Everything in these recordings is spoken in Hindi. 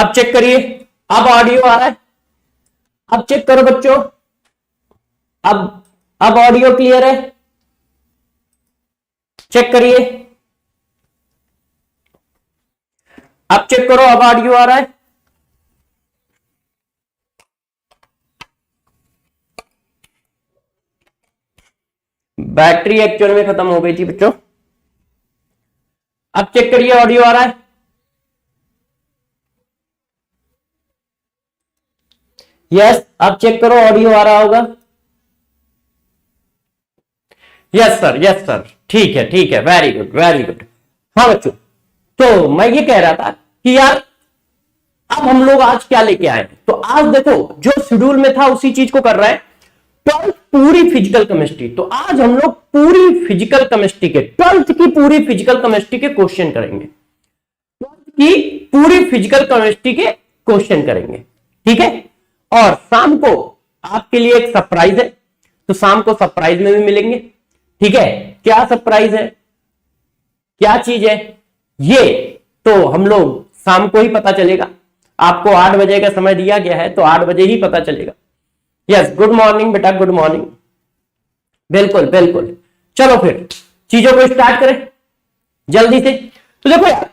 अब चेक करिए, अब ऑडियो आ रहा है, अब चेक करो बच्चों, अब ऑडियो क्लियर है, चेक करिए, अब चेक करो, अब ऑडियो आ रहा है। बैटरी एक्चुअल में खत्म हो गई थी बच्चों। अब चेक करिए, ऑडियो आ रहा है। यस, अब चेक करो, ऑडियो आ रहा होगा। यस सर, यस सर, ठीक है ठीक है, वेरी गुड वेरी गुड। हाँ बच्चों, तो मैं ये कह रहा था कि यार अब हम लोग आज क्या लेके आए, तो आज देखो जो शेड्यूल में था उसी चीज को कर रहे हैं, 12th पूरी फिजिकल केमिस्ट्री। तो आज हम लोग पूरी फिजिकल केमिस्ट्री के 12th की पूरी फिजिकल केमिस्ट्री के क्वेश्चन करेंगे, 12th की पूरी फिजिकल केमिस्ट्री के क्वेश्चन करेंगे, ठीक है। और शाम को आपके लिए एक सरप्राइज है, तो शाम को सरप्राइज में भी मिलेंगे, ठीक है। क्या सरप्राइज है, क्या चीज है ये तो हम लोग शाम को ही पता चलेगा। आपको 8 बजे का समय दिया गया है, तो 8 बजे ही पता चलेगा। यस, गुड मॉर्निंग बेटा, गुड मॉर्निंग। बिल्कुल बिल्कुल, चलो फिर चीजों को स्टार्ट करें जल्दी से। तो देखो यार,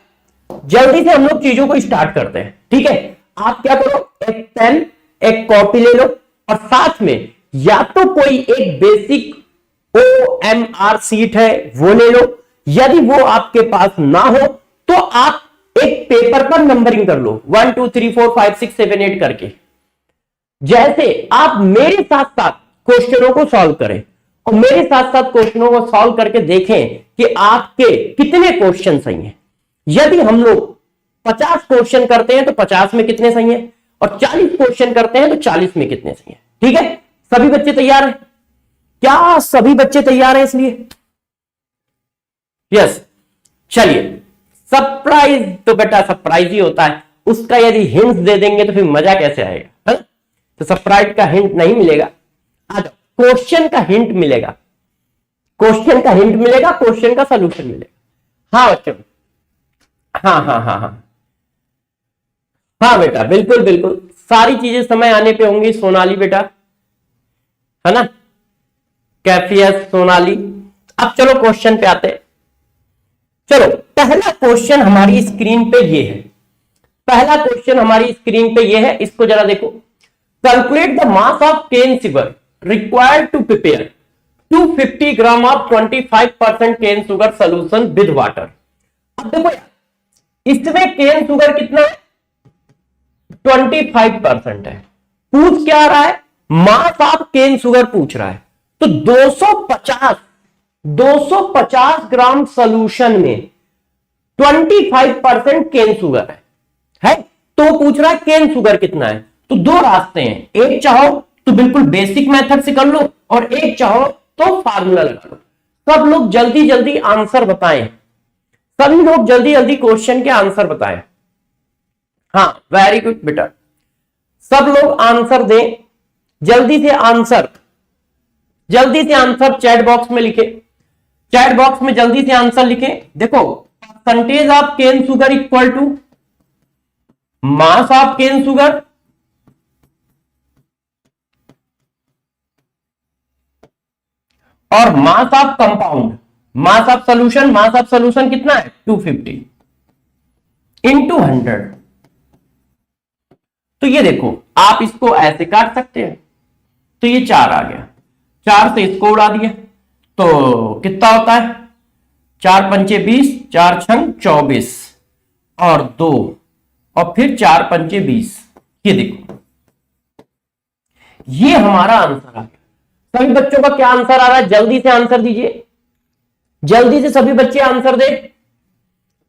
जल्दी से हम लोग चीजों को स्टार्ट करते हैं, ठीक है। आप क्या करो, एक पेन एक कॉपी ले लो, और साथ में या तो कोई एक बेसिक OMR सीट है वो ले लो, यदि वो आपके पास ना हो तो आप एक पेपर पर नंबरिंग कर लो 1 2 3 4 5 6 7 8 करके। जैसे आप मेरे साथ साथ क्वेश्चनों को सॉल्व करें और मेरे साथ साथ क्वेश्चनों को सॉल्व करके देखें कि आपके कितने क्वेश्चन सही हैं। यदि हम लोग 50 क्वेश्चन करते हैं तो 50 में कितने सही हैं, और 40 क्वेश्चन करते हैं तो 40 में कितने सही हैं, ठीक है। सभी बच्चे तैयार हैं क्या, सभी बच्चे तैयार हैं इसलिए? यस, चलिए। सरप्राइज तो बेटा सरप्राइज ही होता है, उसका यदि हिंट दे देंगे तो फिर मजा कैसे आएगा, है? तो सरप्राइज का हिंट नहीं मिलेगा, आ जाओ, क्वेश्चन का हिंट मिलेगा, क्वेश्चन का हिंट मिलेगा, क्वेश्चन का सॉल्यूशन मिलेगा। हाँ बच्चों, हाँ हाँ हाँ हाँ हाँ बेटा, बिल्कुल बिल्कुल, सारी चीजें समय आने पे होंगी सोनाली बेटा, है ना, कैफियस सोनाली। अब चलो क्वेश्चन पे आते हैं। चलो, पहला क्वेश्चन हमारी स्क्रीन पे ये है, पहला क्वेश्चन हमारी स्क्रीन पे ये है, इसको जरा देखो। Calculate the mass of cane sugar required to prepare 250 gram of 25% cane sugar solution with water. अब देखो यार, इसमें केन शुगर कितना है, 25% है। पूछ क्या रहा है, मास ऑफ केन शुगर पूछ रहा है, तो 250 ग्राम सोल्यूशन में 25% केन शुगर है, तो पूछ रहा है केन शुगर कितना है। तो दो रास्ते हैं, एक चाहो तो बिल्कुल बेसिक मेथड से कर लो, और एक चाहो तो फार्मूला लगा लो। सब लोग जल्दी जल्दी आंसर बताएं, सभी लोग जल्दी जल्दी क्वेश्चन के आंसर बताएं। हाँ वेरी गुड बेटा, सब लोग आंसर दें, जल्दी से आंसर, जल्दी से आंसर चैट बॉक्स में लिखे, चैट बॉक्स में जल्दी से आंसर लिखे। देखो, percentage of cane sugar equal to mass of cane sugar और mass of compound, mass of solution, mass of solution कितना है 250 इंटू 100। तो ये देखो, आप इसको ऐसे काट सकते हैं, तो ये 4 आ गया, 4 से इसको उड़ा दिया तो कितना होता है, 4 पंचे 20, 4 छंग 24 और 2 और फिर 4 पंचे 20। ये देखो, ये हमारा आंसर आ गया। सभी बच्चों का क्या आंसर आ रहा है, जल्दी से आंसर दीजिए, जल्दी से सभी बच्चे आंसर दे,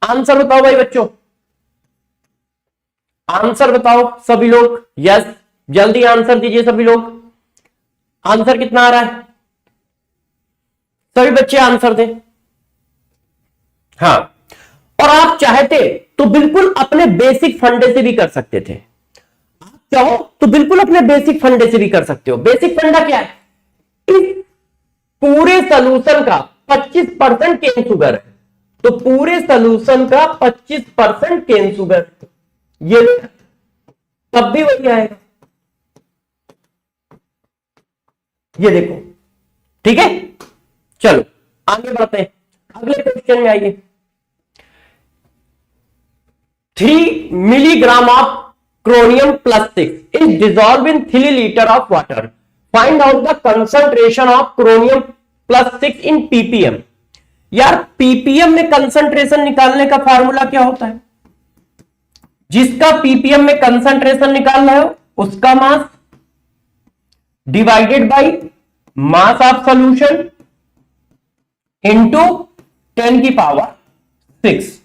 आंसर बताओ भाई बच्चों, आंसर बताओ सभी लोग। यस, जल्दी आंसर दीजिए सभी लोग। आंसर कितना आ रहा है, सभी बच्चे आंसर दें। हाँ, और आप चाहते तो बिल्कुल अपने बेसिक फंडे से भी कर सकते थे, आप चाहो तो बिल्कुल अपने बेसिक फंडे से भी कर सकते हो। बेसिक फंडा क्या है, इस पूरे सॉल्यूशन का 25% केन शुगर है, तो पूरे सॉल्यूशन का 25% केन शुगर, ये तब भी वही आएगा। ये देखो, ठीक है। चलो आगे बढ़ते हैं, अगले क्वेश्चन में आइए। 3 milligram of क्रोनियम plus 6 is dissolve in 3 litre of water, find out the concentration of क्रोनियम plus 6 in PPM. यार पीपीएम में कंसंट्रेशन निकालने का फार्मूला क्या होता है? जिसका पीपीएम में कंसंट्रेशन निकाल रहे हो उसका mass divided by mass of solution into 10⁶।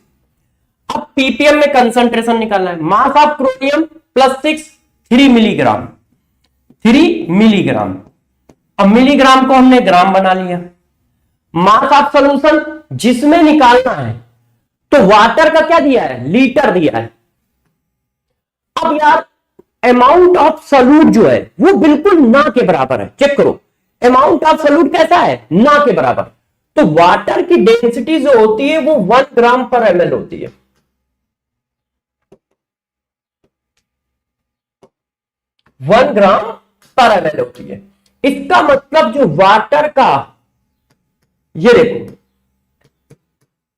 अब पीपीएम में कंसंट्रेशन निकालना है, mass of chromium plus 6 3 milligram, 3 milligram. अब मिलीग्राम को हमने ग्राम बना लिया। मास ऑफ सॉल्यूशन जिसमें निकालना है, तो वाटर का क्या दिया है? लीटर दिया है। अब यार अमाउंट ऑफ सॉल्यूट जो है वो बिल्कुल ना के बराबर है। चेक करो, अमाउंट ऑफ सॉल्यूट कैसा है? ना के बराबर। तो वाटर की डेंसिटी जो होती है वो 1 ग्राम/ml होती है। 1 ग्राम/ml होती है। इसका मतलब जो वाटर का, ये देखो,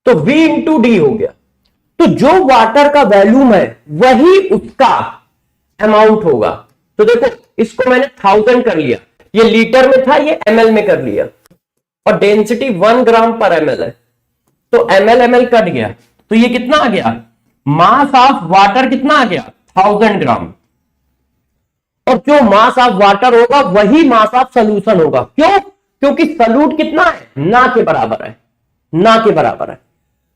तो V इंटू डी हो गया। तो जो वाटर का वॉल्यूम है वही उसका अमाउंट होगा। तो देखो इसको मैंने 1000 कर लिया, ये लीटर में था, ये ml में कर लिया, और डेंसिटी 1 ग्राम/ml है, तो ml कट गया, तो ये कितना आ गया? मास ऑफ वाटर कितना आ गया? 1000 ग्राम। और जो मास ऑफ वाटर होगा वही मास ऑफ सोल्यूशन होगा। क्यों? क्योंकि सॉल्यूट कितना है? ना के बराबर है, ना के बराबर है।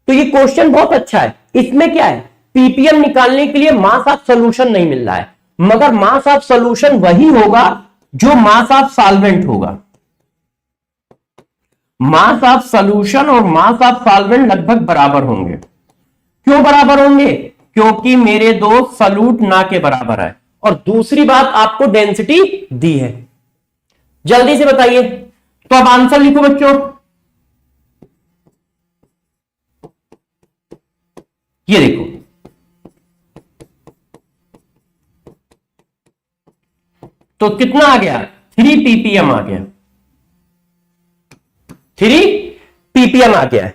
तो ये क्वेश्चन बहुत अच्छा है। इसमें क्या है? पीपीएम निकालने के लिए मास ऑफ सॉल्यूशन नहीं मिल रहा है, मगर मास ऑफ सॉल्यूशन वही होगा जो मास ऑफ सॉल्वेंट होगा। मास ऑफ सॉल्यूशन और मास ऑफ सॉल्वेंट लगभग बराबर होंगे। क्यों बराबर होंगे? क्योंकि मेरे दोस्त सॉल्यूट ना के बराबर है, और दूसरी बात आपको डेंसिटी दी है। जल्दी से बताइए, तो अब आंसर लिखो बच्चों। ये देखो, तो कितना आ गया? 3 ppm आ गया, 3 ppm आ गया है,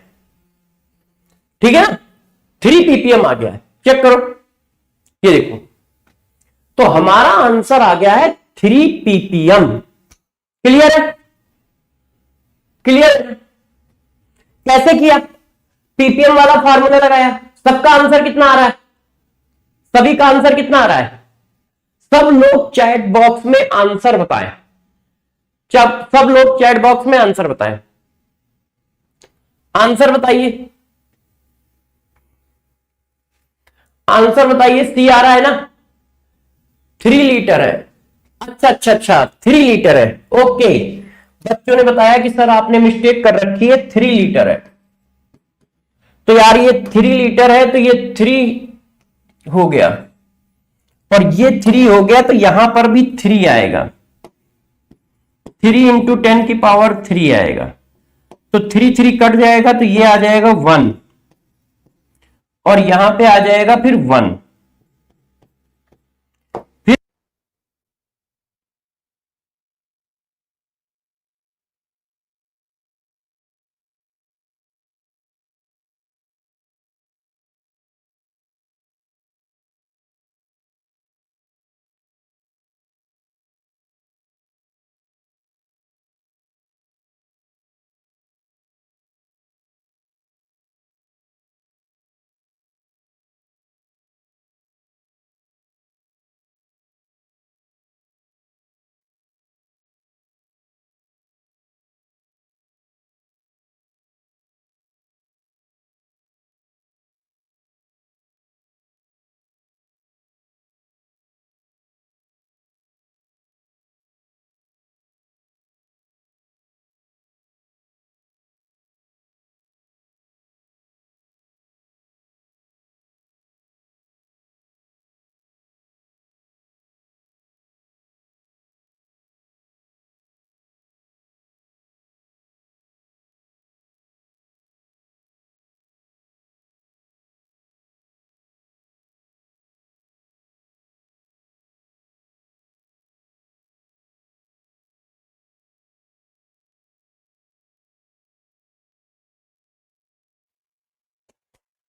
ठीक है ना? 3 ppm आ गया है, चेक करो, ये देखो, तो हमारा आंसर आ गया है 3 ppm। क्लियर है? क्लियर? कैसे किया? पीपीएम वाला फार्मूला लगाया। सबका आंसर कितना आ रहा है? सभी का आंसर कितना आ रहा है? सब लोग चैट बॉक्स में आंसर बताएं। सब लोग चैट बॉक्स में आंसर बताएं, आंसर बताइए, आंसर बताइए। सी आ रहा है ना? 3 लीटर है। अच्छा अच्छा अच्छा, 3 लीटर है, ओके। बच्चों ने बताया कि सर आपने मिस्टेक कर रखी है, 3 लीटर है। तो यार ये 3 लीटर है, तो ये 3 हो गया, और ये 3 हो गया, तो यहां पर भी 3 आएगा। 3 × 10⁻³ आएगा, तो 3 कट जाएगा, तो ये आ जाएगा 1, और यहां पे आ जाएगा फिर 1।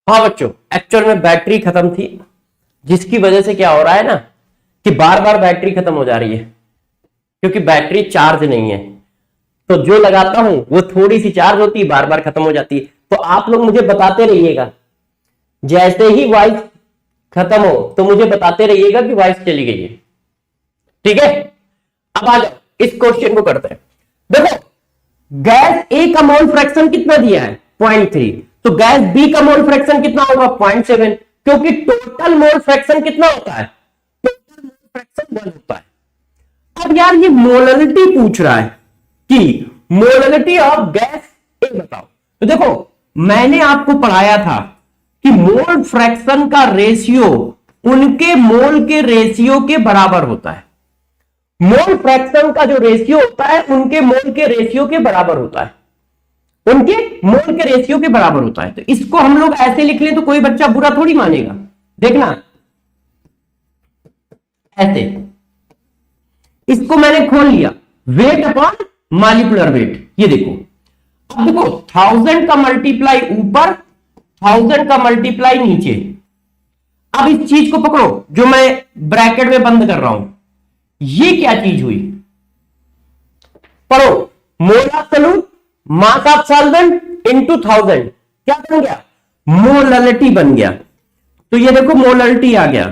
हाँ बच्चों, एक्चुअल में बैटरी खत्म थी, जिसकी वजह से क्या हो रहा है ना कि बार बार बैटरी खत्म हो जा रही है, क्योंकि बैटरी चार्ज नहीं है। तो जो लगाता हूं वो थोड़ी सी चार्ज होती है, बार बार खत्म हो जाती है। तो आप लोग मुझे बताते रहिएगा, जैसे ही वॉइस खत्म हो तो मुझे बताते रहिएगा कि वॉइस चली गई है, ठीक है। अब आ जाओ, इस क्वेश्चन को करते हैं। देखो, गैस ए का मोल फ्रैक्शन कितना दिया है? 0.3। तो गैस बी का मोल फ्रैक्शन कितना होगा? 0.7, क्योंकि टोटल मोल फ्रैक्शन कितना होता है? टोटल मोल फ्रैक्शन 1 होता है। अब यार ये मोलरिटी पूछ रहा है कि मोलरिटी ऑफ गैस ए बताओ। तो देखो, मैंने आपको पढ़ाया था कि मोल फ्रैक्शन का रेशियो उनके मोल के रेशियो के बराबर होता है। मोल फ्रैक्शन का जो रेशियो होता है उनके मोल के रेशियो के बराबर होता है, उनके मोल के रेशियो के बराबर होता है। तो इसको हम लोग ऐसे लिख लें तो कोई बच्चा बुरा थोड़ी मानेगा। देखना, ऐसे इसको मैंने खोल लिया, वेट अपॉन मॉलिक्यूलर वेट। ये देखो, अब देखो 1000 का मल्टीप्लाई ऊपर, 1000 का मल्टीप्लाई नीचे। अब इस चीज को पकड़ो जो मैं ब्रैकेट में बंद कर रहा हूं, ये क्या चीज हुई? पढ़ो, mole absolute mass of solvent into 1000, क्या बन गया? मोलरिटी बन गया। तो ये देखो मोलरिटी आ गया,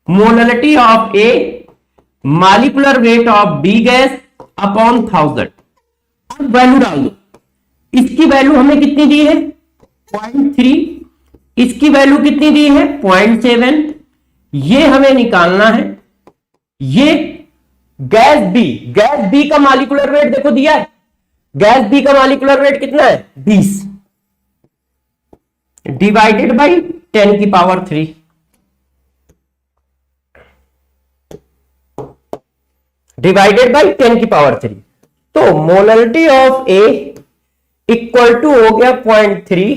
molarity of A molecular weight of B gas upon 1000। अब वैल्यू डाल दो, इसकी वैल्यू हमें कितनी दी है? 0.3, इसकी वैल्यू कितनी दी है? 0.7। ये हमें निकालना है। ये गैस बी का मॉलिक्यूलर वेट देखो दिया है, गैस बी का मॉलिक्यूलर वेट कितना है? 20 डिवाइडेड बाई 10 की पावर 3, डिवाइडेड बाई 10 की पावर 3। तो molarity of A equal to हो गया 0.3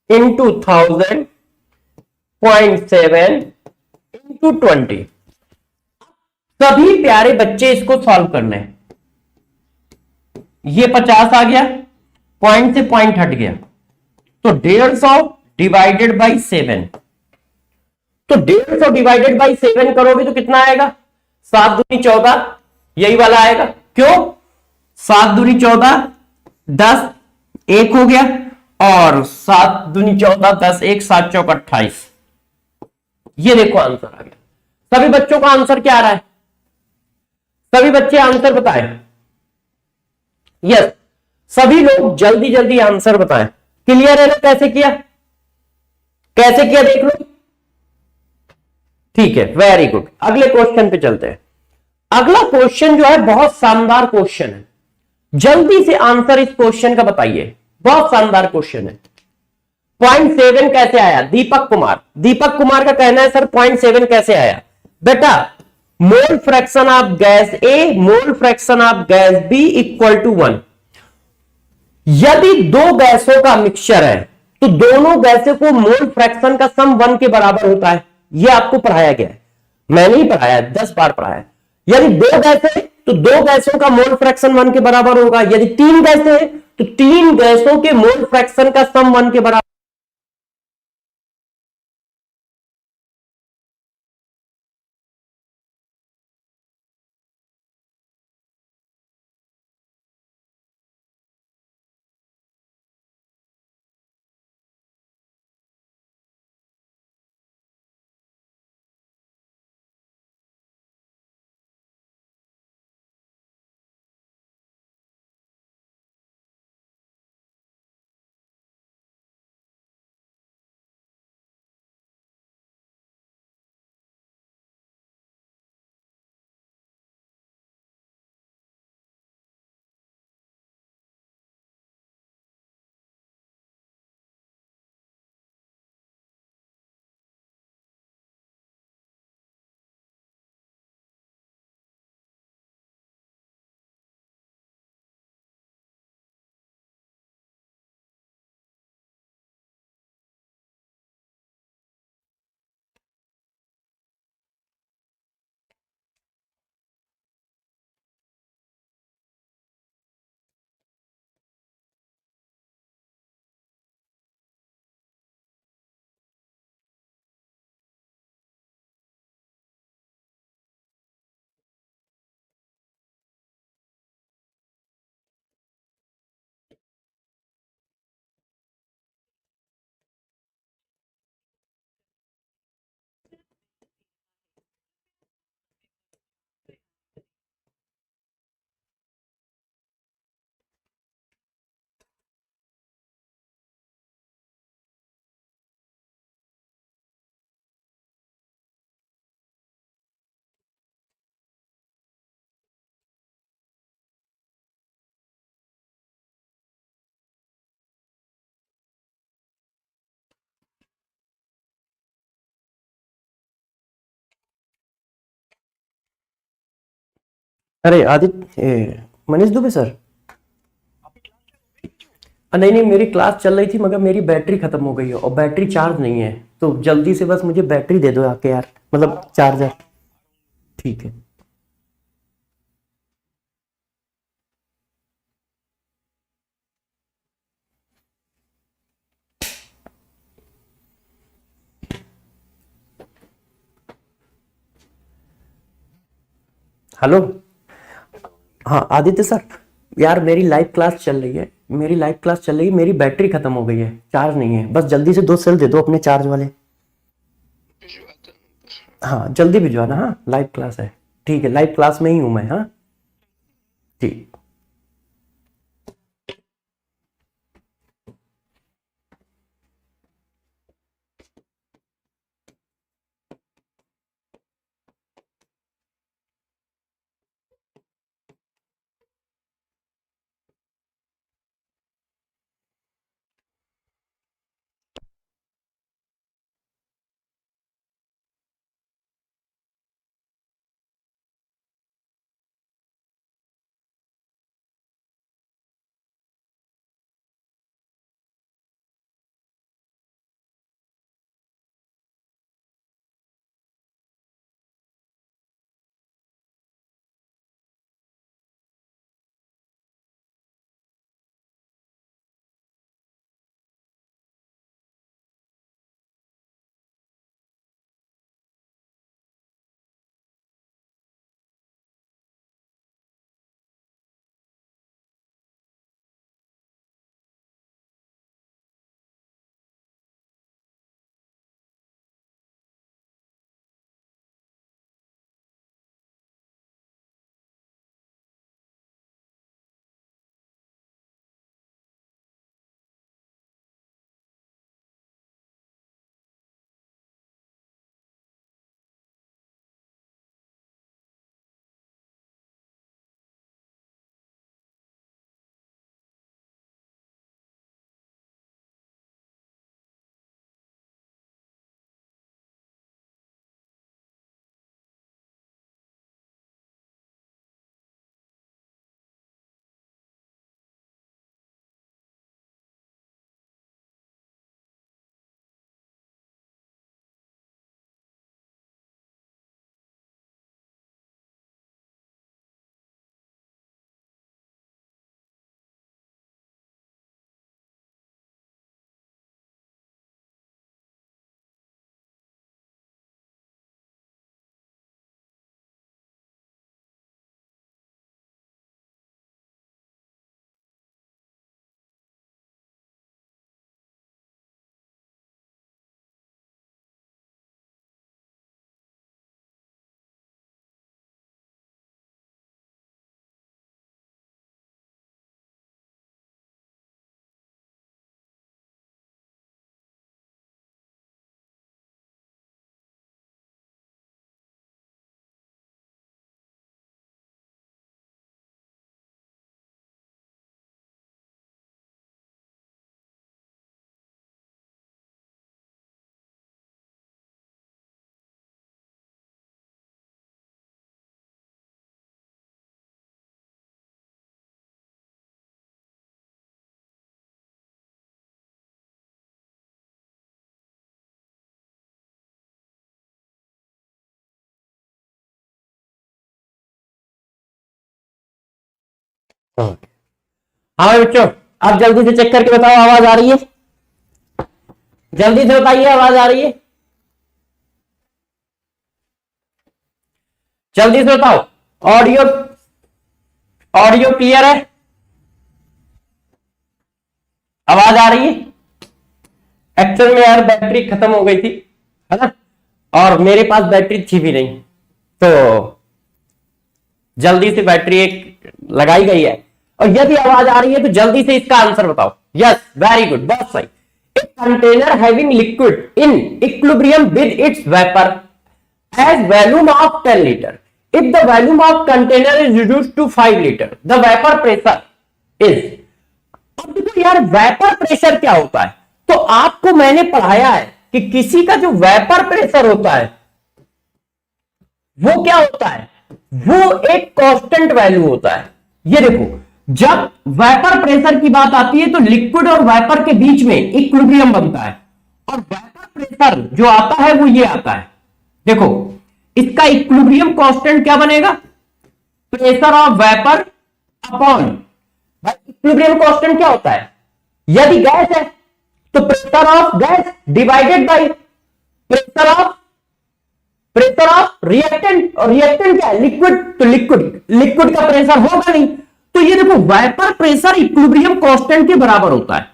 इंटू 1000, 0.7 इंटू 20। सभी प्यारे बच्चे इसको सॉल्व करना है। ये 50 आ गया, पॉइंट से पॉइंट हट गया, तो 150 डिवाइडेड बाई 7। तो 150 डिवाइडेड बाई 7 करोगे तो कितना आएगा? 7 दूनी 14, यही वाला आएगा। क्यों? 7 दूनी 14, 10 एक हो गया, और 7 दूनी 14, 10 एक, 7 चौक 28। ये देखो आंसर आ गया। सभी बच्चों का आंसर क्या आ रहा है? सभी बच्चे आंसर बताएं। यस, सभी लोग जल्दी जल्दी आंसर बताएं। क्लियर है ना? कैसे किया, कैसे किया देख लो। ठीक है, वेरी गुड। अगले क्वेश्चन पे चलते हैं। अगला क्वेश्चन जो है बहुत शानदार क्वेश्चन है, जल्दी से आंसर इस क्वेश्चन का बताइए। बहुत शानदार क्वेश्चन है। 0.7 कैसे आया? दीपक कुमार, दीपक कुमार का कहना है सर 0.7 कैसे आया? बेटा, mole fraction of gas A mole fraction of gas B equal to 1। यदि दो गैसों का मिक्सचर है तो दोनों गैसों को मोल फ्रैक्शन का सम 1 के बराबर होता है। यह आपको पढ़ाया गया है, मैंने ही पढ़ाया, 10 बार पढ़ाया। यदि दो गैसें तो दो गैसों का मोल फ्रैक्शन 1 के बराबर होगा। यदि तीन गैसें हैं तो तीन गैसों के मोल फ्रैक्शन का सम 1 के बराबर अरे आदित्य, मनीष दुबे सर। नहीं नहीं, मेरी क्लास चल रही थी मगर मेरी बैटरी खत्म हो गई है और बैटरी चार्ज नहीं है, तो जल्दी से बस मुझे बैटरी दे दो आके यार, मतलब चार्जर। ठीक है। हेलो। हाँ आदित्य सर, यार मेरी लाइव क्लास चल रही है, मेरी लाइव क्लास चल रही है, मेरी बैटरी खत्म हो गई है, चार्ज नहीं है, बस जल्दी से 2 सेल दे दो अपने चार्ज वाले। हाँ जल्दी भिजवाना, हाँ लाइव क्लास है। ठीक है, लाइव क्लास में ही हूं मैं। हाँ ठीक। हाँ भाई बच्चों, आप जल्दी से चेक करके बताओ आवाज आ रही है, जल्दी से बताइए आवाज आ रही है, जल्दी से बताओ। ऑडियो, ऑडियो क्लियर है, आवाज आ रही है। एक्चुअल में यार बैटरी खत्म हो गई थी, है ना, और मेरे पास बैटरी थी भी नहीं, तो जल्दी से बैटरी एक लगाई गई है। और यदि आवाज आ रही है तो जल्दी से इसका आंसर बताओ। यस वेरी गुड, बहुत सही। A container having liquid in equilibrium with its vapour has volume of 10 liter. If the volume of container is reduced to 5 liter, the vapor pressure is। अब देखो यार वेपर प्रेशर क्या होता है, तो आपको मैंने पढ़ाया है कि किसी का जो वेपर प्रेशर होता है वो क्या होता है, वो एक कांस्टेंट वैल्यू होता है। ये देखो, जब वेपर प्रेशर की बात आती है तो लिक्विड और वेपर के बीच में इक्विलिब्रियम बनता है, और वेपर प्रेशर जो आता है वो ये आता है। देखो, इसका इक्विलिब्रियम कांस्टेंट क्या बनेगा? Pressure of vapour upon, equilibrium constant क्या होता है? यदि गैस है तो pressure of gas divided by pressure of reactant, और रिएक्टेंट क्या है? लिक्विड। तो लिक्विड का प्रेशर होगा नहीं। तो ये देखो, वेपर प्रेशर इक्विलिब्रियम कांस्टेंट के बराबर होता है।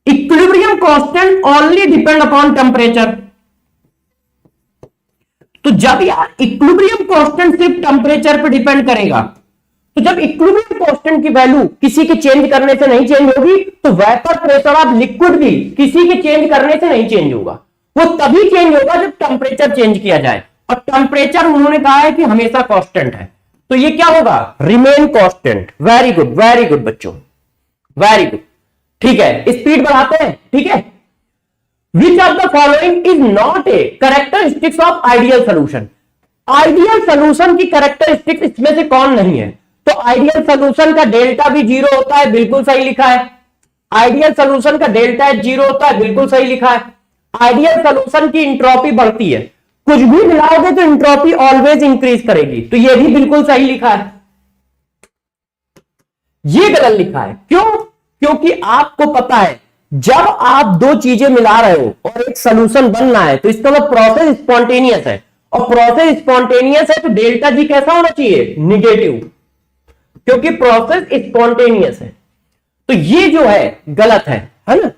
Equilibrium constant only depend upon temperature. तो जब यार इक्विलिब्रियम कांस्टेंट सिर्फ टेम्परेचर पे डिपेंड करेगा, तो जब इक्विलिब्रियम कांस्टेंट की वैल्यू किसी के चेंज करने से नहीं चेंज होगी, तो वेपर प्रेशर ऑफ लिक्विड भी किसी के चेंज करने से नहीं चेंज होगा। वो तभी चेंज होगा जब टेम्परेचर चेंज किया जाए, और टेम्परेचर उन्होंने कहा है कि हमेशा कांस्टेंट है। तो ये क्या होगा? Remain constant. वेरी गुड बच्चों, वेरी गुड। ठीक है, स्पीड बढ़ाते हैं। ठीक है, विच of the following is not a characteristics of ideal solution? Ideal solution की कैरेक्टरिस्टिक्स इसमें से कौन नहीं है? तो आइडियल सोल्यूशन का डेल्टा भी 0 होता है, बिल्कुल सही लिखा है। आइडियल सोल्यूशन का डेल्टा एच 0 होता है, बिल्कुल सही लिखा है। आइडियल सोल्यूशन की इंट्रोपी बढ़ती है, कुछ भी मिलाओगे तो इंट्रोपी ऑलवेज इंक्रीज करेगी, तो ये भी बिल्कुल सही लिखा है। ये गलत लिखा है, क्यों? क्योंकि आपको पता है जब आप दो चीजें मिला रहे हो और एक सोल्यूशन बनना है तो इसका मतलब प्रोसेस स्पॉन्टेनियस है, और प्रोसेस स्पॉन्टेनियस है तो डेल्टा जी कैसा होना चाहिए? निगेटिव, क्योंकि प्रोसेस स्पॉन्टेनियस है। तो ये जो है गलत है ना।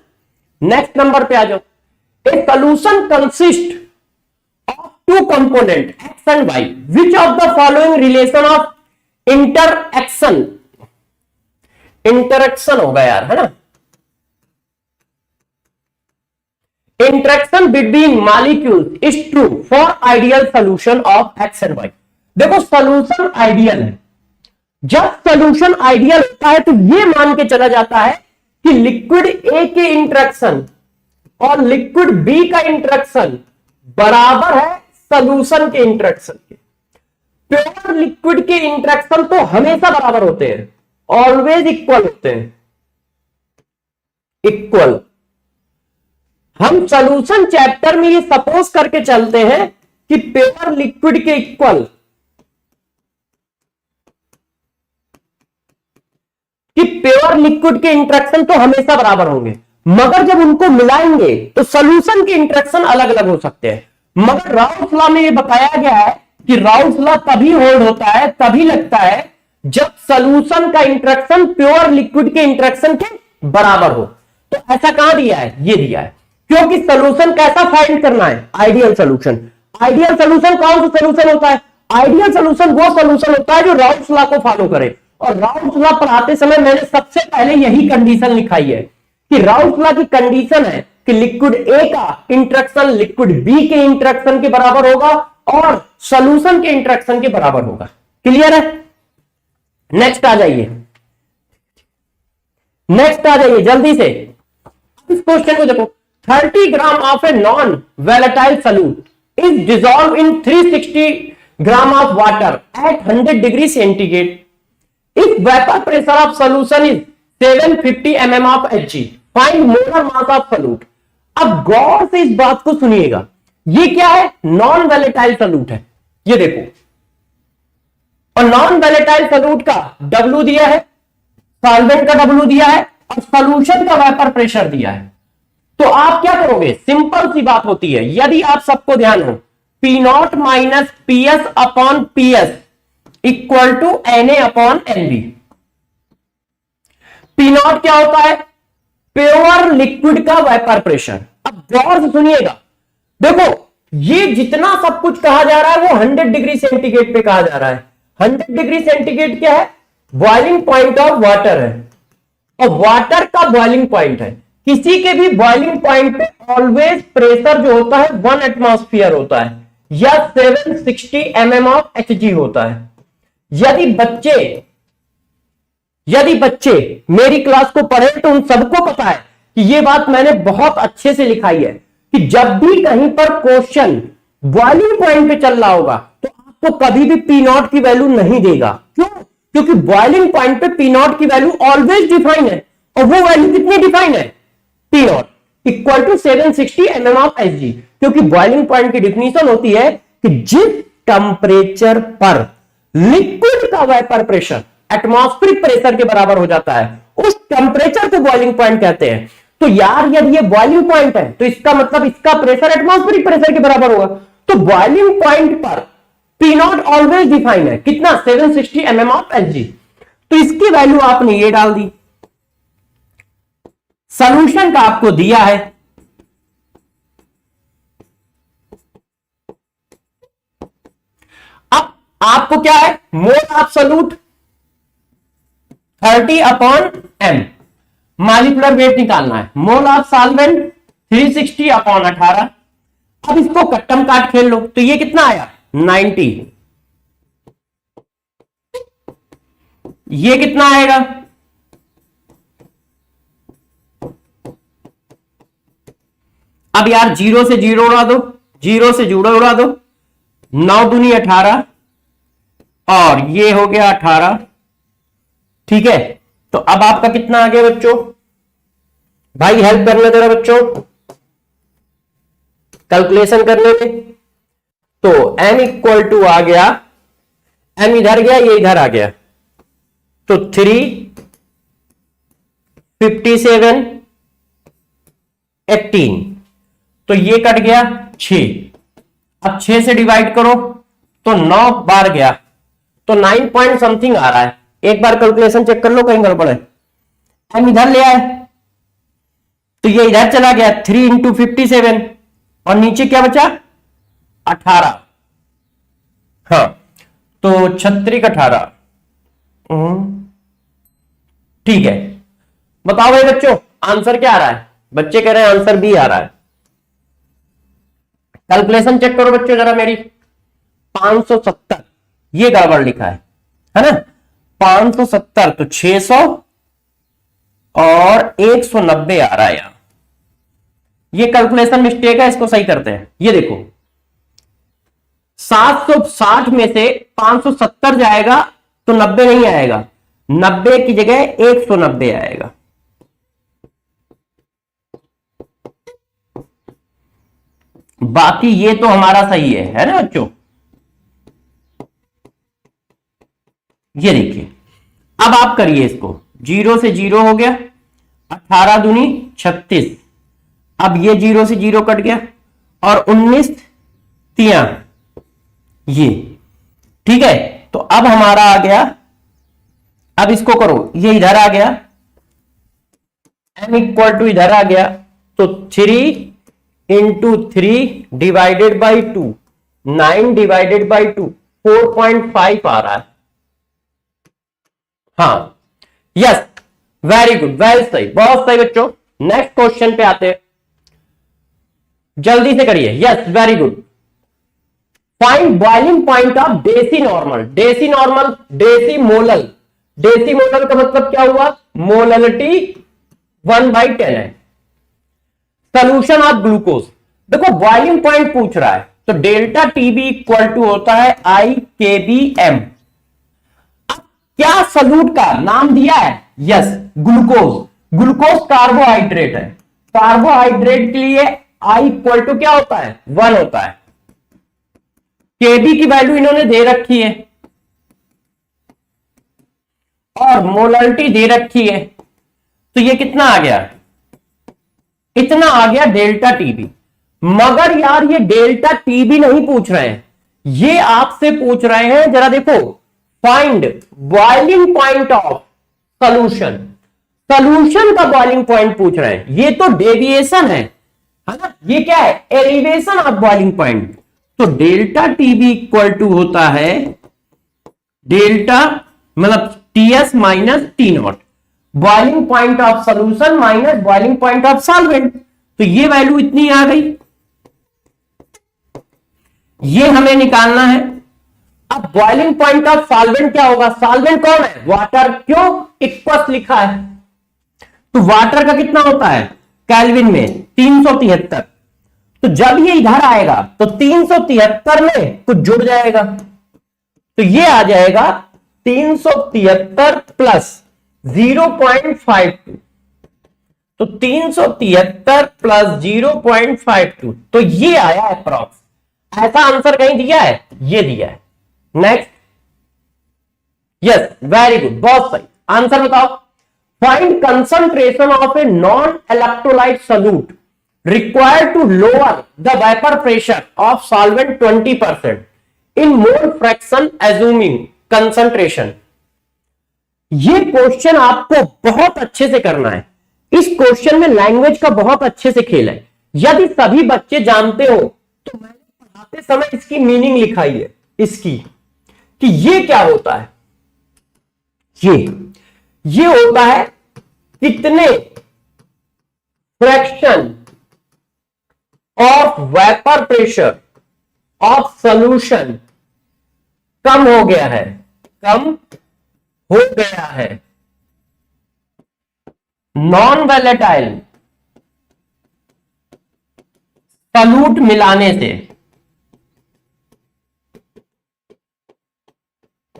नेक्स्ट नंबर पे आ जाओ। A solution consist of two component X and Y, which of the following relation of interaction होगा यार, है ना? Interaction between molecules is true for ideal solution of X and Y. देखो, सोल्यूशन आइडियल है। जब सोल्यूशन आइडियल होता है तो ये मान के चला जाता है कि लिक्विड ए के इंटरेक्शन और लिक्विड बी का इंटरेक्शन बराबर है सोल्यूशन के इंटरेक्शन के। प्योर लिक्विड के इंटरेक्शन तो हमेशा बराबर होते हैं, ऑलवेज इक्वल होते हैं, इक्वल। हम सोल्यूशन चैप्टर में ये सपोज करके चलते हैं कि प्योर लिक्विड के इक्वल, कि प्योर लिक्विड के इंटरेक्शन तो हमेशा बराबर होंगे, मगर जब उनको मिलाएंगे तो सोल्यूशन के इंटरेक्शन अलग अलग हो सकते हैं। मगर राउल्स लॉ में ये बताया गया है कि राउल्स लॉ तभी होल्ड होता है, तभी लगता है जब सोल्यूशन का इंटरेक्शन प्योर लिक्विड के इंटरेक्शन के बराबर हो। तो ऐसा कहां दिया है? ये दिया है, क्योंकि सोल्यूशन कैसा फाइंड करना है? Ideal solution. आइडियल सोल्यूशन कौन सा सोल्यूशन होता है? आइडियल सोल्यूशन वो सोल्यूशन होता है जो राउल्स लॉ को फॉलो करे। और राउल्स लॉ पढ़ाते समय मैंने सबसे पहले यही कंडीशन लिखाई है कि राउल्स लॉ की कंडीशन है कि लिक्विड ए का इंटरेक्शन लिक्विड बी के इंटरेक्शन के बराबर होगा और सोल्यूशन के इंटरेक्शन के बराबर होगा। क्लियर है? नेक्स्ट आ जाइए, नेक्स्ट आ जाइए जल्दी से। इस क्वेश्चन को देखो, 30 gram of a non volatile solute is dissolve in 360 gram of water at 100 degree centigrade. If vapour pressure of solution is 750 mm of Hg, find molar mass of solute. अब गौर से इस बात को सुनिएगा, ये क्या है? नॉन वैलेटाइल सॉल्यूट है, ये देखो। और नॉन वैलेटाइल सॉल्यूट का W दिया है, सॉल्वेंट का W दिया है, और सॉल्यूशन का वेपर प्रेशर दिया है। तो आप क्या करोगे? सिंपल सी बात होती है, यदि आप सबको ध्यान हो, P0 minus PS upon PS equal to Na upon Nb। P0 क्या होता है? प्योर लिक्विड का वेपर प्रेशर। अब गौर से सुनिएगा, देखो ये जितना सब कुछ कहा जा रहा है वो 100 डिग्री सेंटीग्रेड पे कहा जा रहा है। 100 डिग्री सेंटीग्रेड क्या है? बॉइलिंग पॉइंट ऑफ वाटर है, और वाटर का बॉइलिंग पॉइंट है। किसी के भी बॉइलिंग पॉइंट पे ऑलवेज प्रेशर जो होता है 1 एटमॉस्फेयर होता है, या 760 mm ऑफ Hg होता है। यदि बच्चे मेरी क्लास को पढ़े तो उन सबको पता है कि यह बात मैंने बहुत अच्छे से लिखाई है कि जब भी कहीं पर क्वेश्चन बॉइलिंग पॉइंट पे चल रहा होगा तो तो कभी भी पी नॉट की वैल्यू नहीं देगा। क्यों? क्योंकि बॉइलिंग पॉइंट पे पी नॉट की वैल्यू ऑलवेज डिफाइन है, और वो वैल्यू कितनी डिफाइन है? P naught equal to 760 mm of Hg। क्योंकि बॉइलिंग पॉइंट की डिफिनीशन होती है कि जिस टेम्परेचर पर लिक्विड का वेपर प्रेशर एटमॉस्फेरिक प्रेशर के बराबर हो जाता है, उस टेम्परेचर को बॉइलिंग पॉइंट कहते हैं। तो यार यदि ये बॉइलिंग पॉइंट है तो इसका मतलब इसका प्रेशर एटमॉस्फेरिक प्रेशर के बराबर होगा। तो बॉइलिंग पॉइंट पर पी नॉट ऑलवेज डिफाइन है, कितना? 760 mm ऑफ Hg। तो इसकी वैल्यू आपने ये डाल दी, सॉल्यूशन का आपको दिया है, अब आपको क्या है? मोल एब्सोल्यूट 30/m मॉलिक्यूलर वेट निकालना है। Mole of solvent 360/18। अब इसको कट्टम काट खेल लो तो ये कितना आया? 90। ये कितना आएगा? अब यार जीरो से जीरो उड़ा दो, जीरो से जीरो उड़ा दो, 9 दूनी 18 और ये हो गया 18। ठीक है, तो अब आपका कितना आ गया बच्चों? भाई हेल्प करने देना बच्चों कैलकुलेशन करने में। तो m इक्वल टू आ गया, m इधर गया, ये इधर आ गया, तो 357 18, तो ये कट गया 6। अब 6 से डिवाइड करो तो 9 बार गया, तो 9 पॉइंट समथिंग आ रहा है। एक बार कैलकुलेशन चेक कर लो कहीं गड़बड़ है। हम इधर ले आए तो ये इधर चला गया 3 इंटू 57 और नीचे क्या बचा? 18। हाँ, तो 36 18। ठीक है, बताओ भाई बच्चों आंसर क्या आ रहा है? बच्चे कह रहे हैं आंसर बी आ रहा है। कैलकुलेशन चेक करो बच्चों जरा मेरी। 570 ये गड़बड़ लिखा है ना? 570 तो 600 और 190 आ रहा है यहां। ये कैलकुलेशन मिस्टेक है, इसको सही करते हैं। ये देखो 760 में से 570 जाएगा तो 90 नहीं आएगा, 90 की जगह 190 आएगा। बाकी ये तो हमारा सही है ना बच्चों? ये देखिए, अब आप करिए इसको, 0 से 0 हो गया, 18 दूनी 36, अब ये 0 से 0 कट गया और 19 तिया ये। ठीक है, तो अब हमारा आ गया, अब इसको करो, ये इधर आ गया, m इक्वल टू इधर आ गया, तो 3 into 3 divided by 2, 9 divided by 2, 4.5 आ रहा है। हाँ, यस, वेरी गुड, वेरी सही, बहुत सही बच्चों। नेक्स्ट क्वेश्चन पे आते हैं, जल्दी से करिए। Yes, very good. Find boiling point of deci normal. Deci normal, deci molal, deci molal का मतलब क्या हुआ? मोललिटी 1/10 है। सोल्यूशन ऑफ ग्लूकोज, देखो बॉइलिंग पॉइंट पूछ रहा है, तो डेल्टा टीबी इक्वल टू होता है IKBM। क्या सॉल्यूट का नाम दिया है? Yes, glucose. ग्लूकोज कार्बोहाइड्रेट है, कार्बोहाइड्रेट के लिए I इक्वल टू क्या होता है? 1 होता है। केबी की वैल्यू इन्होंने दे रखी है और मोलरिटी दे रखी है, तो ये कितना आ गया? इतना आ गया डेल्टा टीबी। मगर यार ये डेल्टा टीबी नहीं पूछ रहे हैं, ये आपसे पूछ रहे हैं, जरा देखो, find boiling point of solution. Solution का बॉइलिंग पॉइंट पूछ रहे हैं, ये तो डेविएशन है ना? ये क्या है? Elevation of boiling point. तो डेल्टा टीबी इक्वल टू होता है डेल्टा मतलब TS minus T naught, boiling point of solution minus boiling point of solvent. तो ये वैल्यू इतनी आ गई, ये हमें निकालना है। अब बॉइलिंग पॉइंट ऑफ सॉल्वेंट क्या होगा? सॉल्वेंट कौन है? वाटर। क्यों? इक्वस लिखा है, तो वाटर का कितना होता है केल्विन में? 373। तो जब ये इधर आएगा तो 373 में कुछ जुड़ जाएगा, तो ये आ जाएगा 373 प्लस 0.52, तो 373 प्लस 0.52, तो ये आया अप्रॉक्स। ऐसा आंसर कहीं दिया है? ये दिया है। नेक्स्ट, यस वेरी गुड, बहुत सही आंसर बताओ। Find concentration of a non electrolyte solute required to lower the vapor pressure of solvent 20% in mole fraction assuming concentration। ये क्वेश्चन आपको बहुत अच्छे से करना है। इस क्वेश्चन में लैंग्वेज का बहुत अच्छे से खेल है। यदि सभी बच्चे जानते हो तो मैंने पढ़ाते समय इसकी मीनिंग लिखाई है, इसकी कि ये क्या होता है। ये होता है कितने fraction of vapour pressure of solution कम हो गया है, कम हो गया है नॉन वैलेटाइल सॉल्यूट मिलाने से।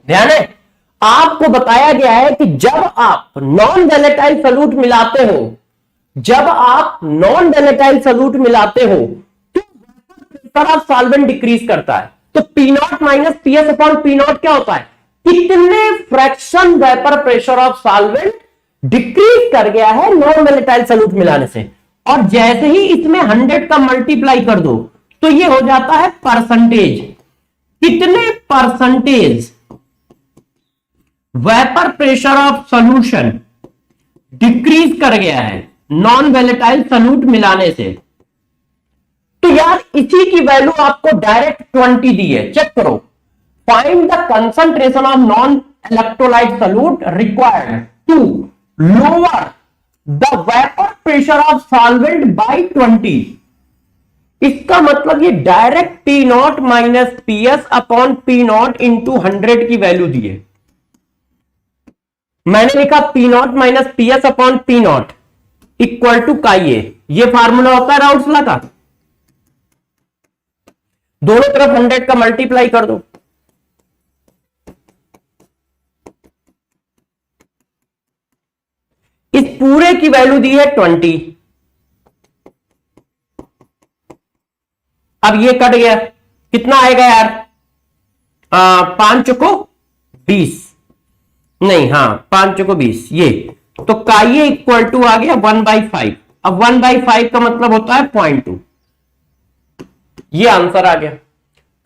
ध्यान है, आपको बताया गया है कि जब आप नॉन वैलेटाइल सॉल्यूट मिलाते हो, जब आप नॉन वैलेटाइल सॉल्यूट मिलाते हो तो प्रेशर ऑफ सॉल्वेंट डिक्रीज करता है। तो P naught minus P S upon P not क्या होता है? कितने fraction vapour pressure of solvent decrease कर गया है नॉन वैलेटाइल सॉल्यूट मिलाने से। और जैसे ही इसमें 100 का मल्टीप्लाई कर दो तो ये हो जाता है परसेंटेज। कितने percentage vapour pressure of solution decrease कर गया है नॉन वैलेटाइल सॉल्यूट मिलाने से। तो यार इसी की वैल्यू आपको डायरेक्ट 20 दी है, चेक करो। Find the concentration of non electrolyte solute required to lower the vapour pressure of solvent by 20। इसका मतलब ये direct P naught minus P S upon P naught into 100 की वैल्यू दी है। मैंने लिखा P naught minus P S upon P naught equal to का ये फार्मूला होता है राउल्स लॉ का। दोनों तरफ 100 का मल्टीप्लाई कर दो। इस पूरे की वैल्यू दी है 20। अब ये कट गया, कितना आएगा यार? 5 चौको 20, नहीं हाँ 5 चौको 20, ये तो का ये इक्वल टू आ गया 1/5। अब 1/5 का मतलब होता है 0.2। ये आंसर आ गया।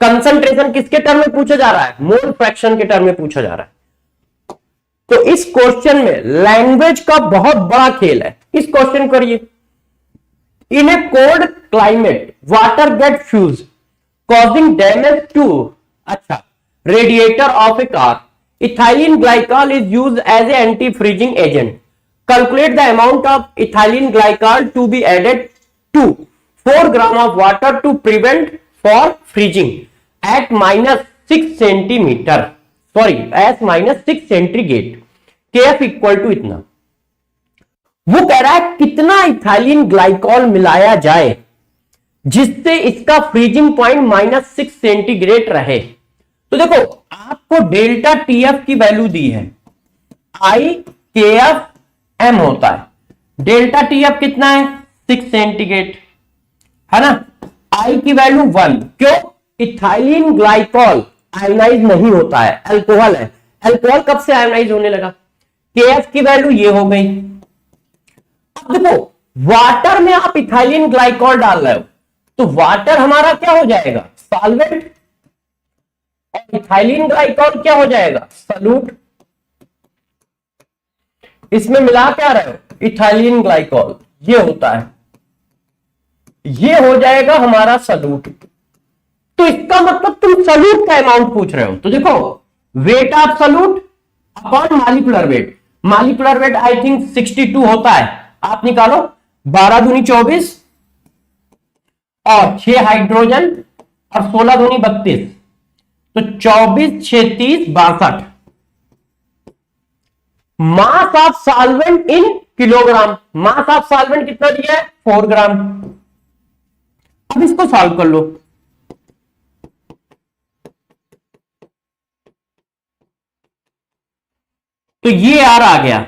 कंसंट्रेशन किसके टर्म में पूछा जा रहा है? मोल फ्रैक्शन के टर्म में पूछा जा रहा है। तो इस क्वेश्चन में लैंग्वेज का बहुत बड़ा खेल है। इस क्वेश्चन को करिए। In a cold climate water get fuse causing damage to अच्छा radiator of a car. Ethylene glycol is used as an anti-freezing agent. Calculate the amount of ethylene glycol to be added to 4 gram of water to prevent for freezing at -6 centimeter. Sorry, at -6 centigrade. Kf equal to इतना। वो कह रहा है कितना इथाइलिन ग्लाइकॉल मिलाया जाए जिससे इसका फ्रीजिंग पॉइंट -6 सेंटीग्रेड रहे। तो देखो आपको डेल्टा टीएफ की वैल्यू दी है, आई के एफ एम होता है। डेल्टा टीएफ कितना है? 6 सेंटीग्रेड है ना। आई की वैल्यू 1। क्यों? इथाइलिन ग्लाइकॉल आयोनाइज नहीं होता है, अल्कोहल है। अल्कोहल कब से आयोनाइज होने लगा? के एफ की वैल्यू ये हो गई। अब देखो वाटर में आप इथाइलिन ग्लाइकॉल डाल रहे हो तो वाटर हमारा क्या हो जाएगा? सॉल्वेंट। और इथाइलिन ग्लाइकॉल क्या हो जाएगा? सॉल्यूट। इसमें मिला क्या रहे हो? Ethylene glycol. ये होता है, ये हो जाएगा हमारा सॉल्यूट। तो इसका मतलब तुम सॉल्यूट का अमाउंट पूछ रहे हो। तो देखो weight of solute upon molecular weight. Molecular weight I think 62 होता है, आप निकालो। 12 दूनी 24 और 6 हाइड्रोजन और 16 दूनी 32, तो 24 6 30 62। मास of solvent in kilogram. Mass of solvent कितना दिया है? 4 ग्राम। अब इसको सॉल्व कर लो। तो ये आर आ गया।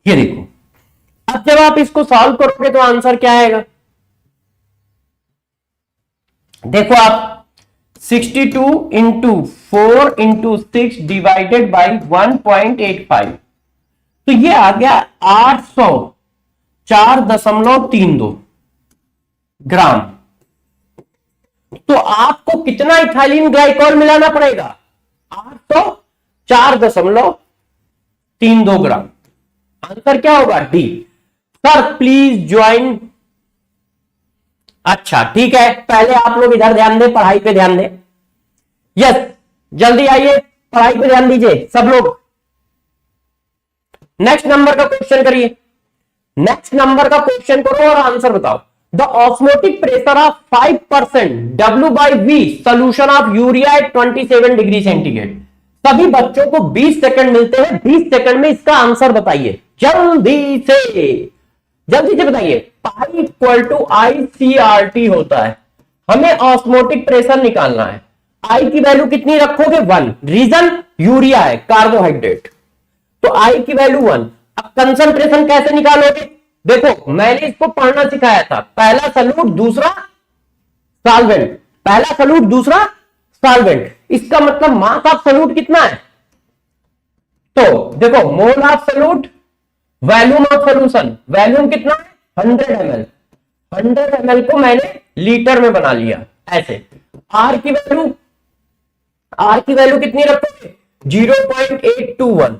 ये देखो, अब जब आप इसको सॉल्व करोगे तो आंसर क्या आएगा? देखो आप 62 इंटू 4 इंटू 6 डिवाइडेड बाई 1.85, तो ये आ गया 804.32 ग्राम। तो आपको कितना इथाइलिन ग्लाइकॉल मिलाना पड़ेगा? 804.32 ग्राम। आंसर क्या होगा? डी। Sir please join. अच्छा ठीक है, पहले आप लोग इधर ध्यान दें, पढ़ाई पे ध्यान दें। यस, जल्दी आइए, पढ़ाई पे ध्यान दीजिए सब लोग। नेक्स्ट नंबर का क्वेश्चन करिए। नेक्स्ट नंबर का क्वेश्चन करो और आंसर बताओ। The osmotic pressure of 5% W/V solution of urea at 27 degree centigrade. सभी बच्चों को 20 सेकंड मिलते हैं, 20 सेकंड में इसका आंसर बताइए, जल्दी से बताइए। पाई इक्वल टू ICRT होता है, हमें ऑस्मोटिक प्रेशर निकालना है। आई की वैल्यू कितनी रखोगे? 1। रीजन यूरिया है, कार्बोहाइड्रेट, तो आई की वैल्यू 1। अब कंसंट्रेशन कैसे निकालोगे? देखो मैंने इसको पढ़ना सिखाया था, पहला सल्यूट दूसरा सॉल्वेंट, पहला सल्यूट दूसरा सॉल्वेंट। इसका मतलब मास ऑफ सल्यूट कितना है? तो देखो mole of solute, volume of solution, volume कितना है? 100 ml। 100 ml को मैंने लीटर में बना लिया ऐसे। आर की वैल्यू कितनी रखोगे? 0.821।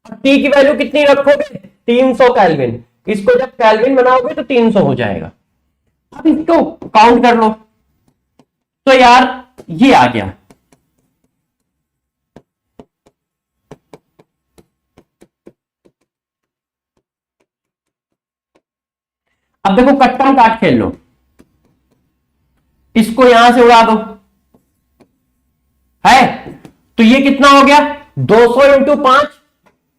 और टी की वैल्यू कितनी रखोगे? 300 केल्विन। इसको जब केल्विन बनाओगे तो 300 हो जाएगा। अब इसको काउंट कर लो, तो यार ये आ गया। अब देखो कट्टम काट खेल लो, इसको यहां से उड़ा दो, है तो ये कितना हो गया? 200 इंटू 5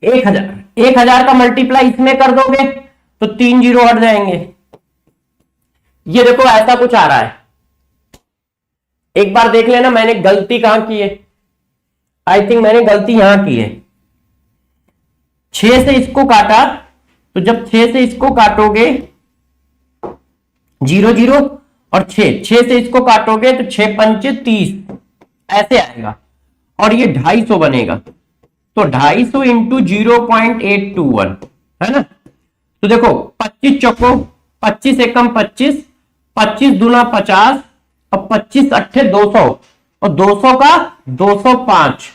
1000। 1000 का मल्टीप्लाई इसमें कर दोगे तो 3 जीरो हट जाएंगे। ये देखो ऐसा कुछ आ रहा है, एक बार देख लेना मैंने गलती कहां की है। आई थिंक मैंने गलती यहां की है। 6 से इसको काटा, तो जब 6 से इसको काटोगे 0 0 और 6 से इसको काटोगे तो 6 पंचे 30 ऐसे आएगा, और ये 250 बनेगा। तो 250 इंटू 0.821 है ना। तो देखो 25 चौको 25 एकम 25, 25 दूना 50 और 25 अट्ठे 200, और 200 का 205।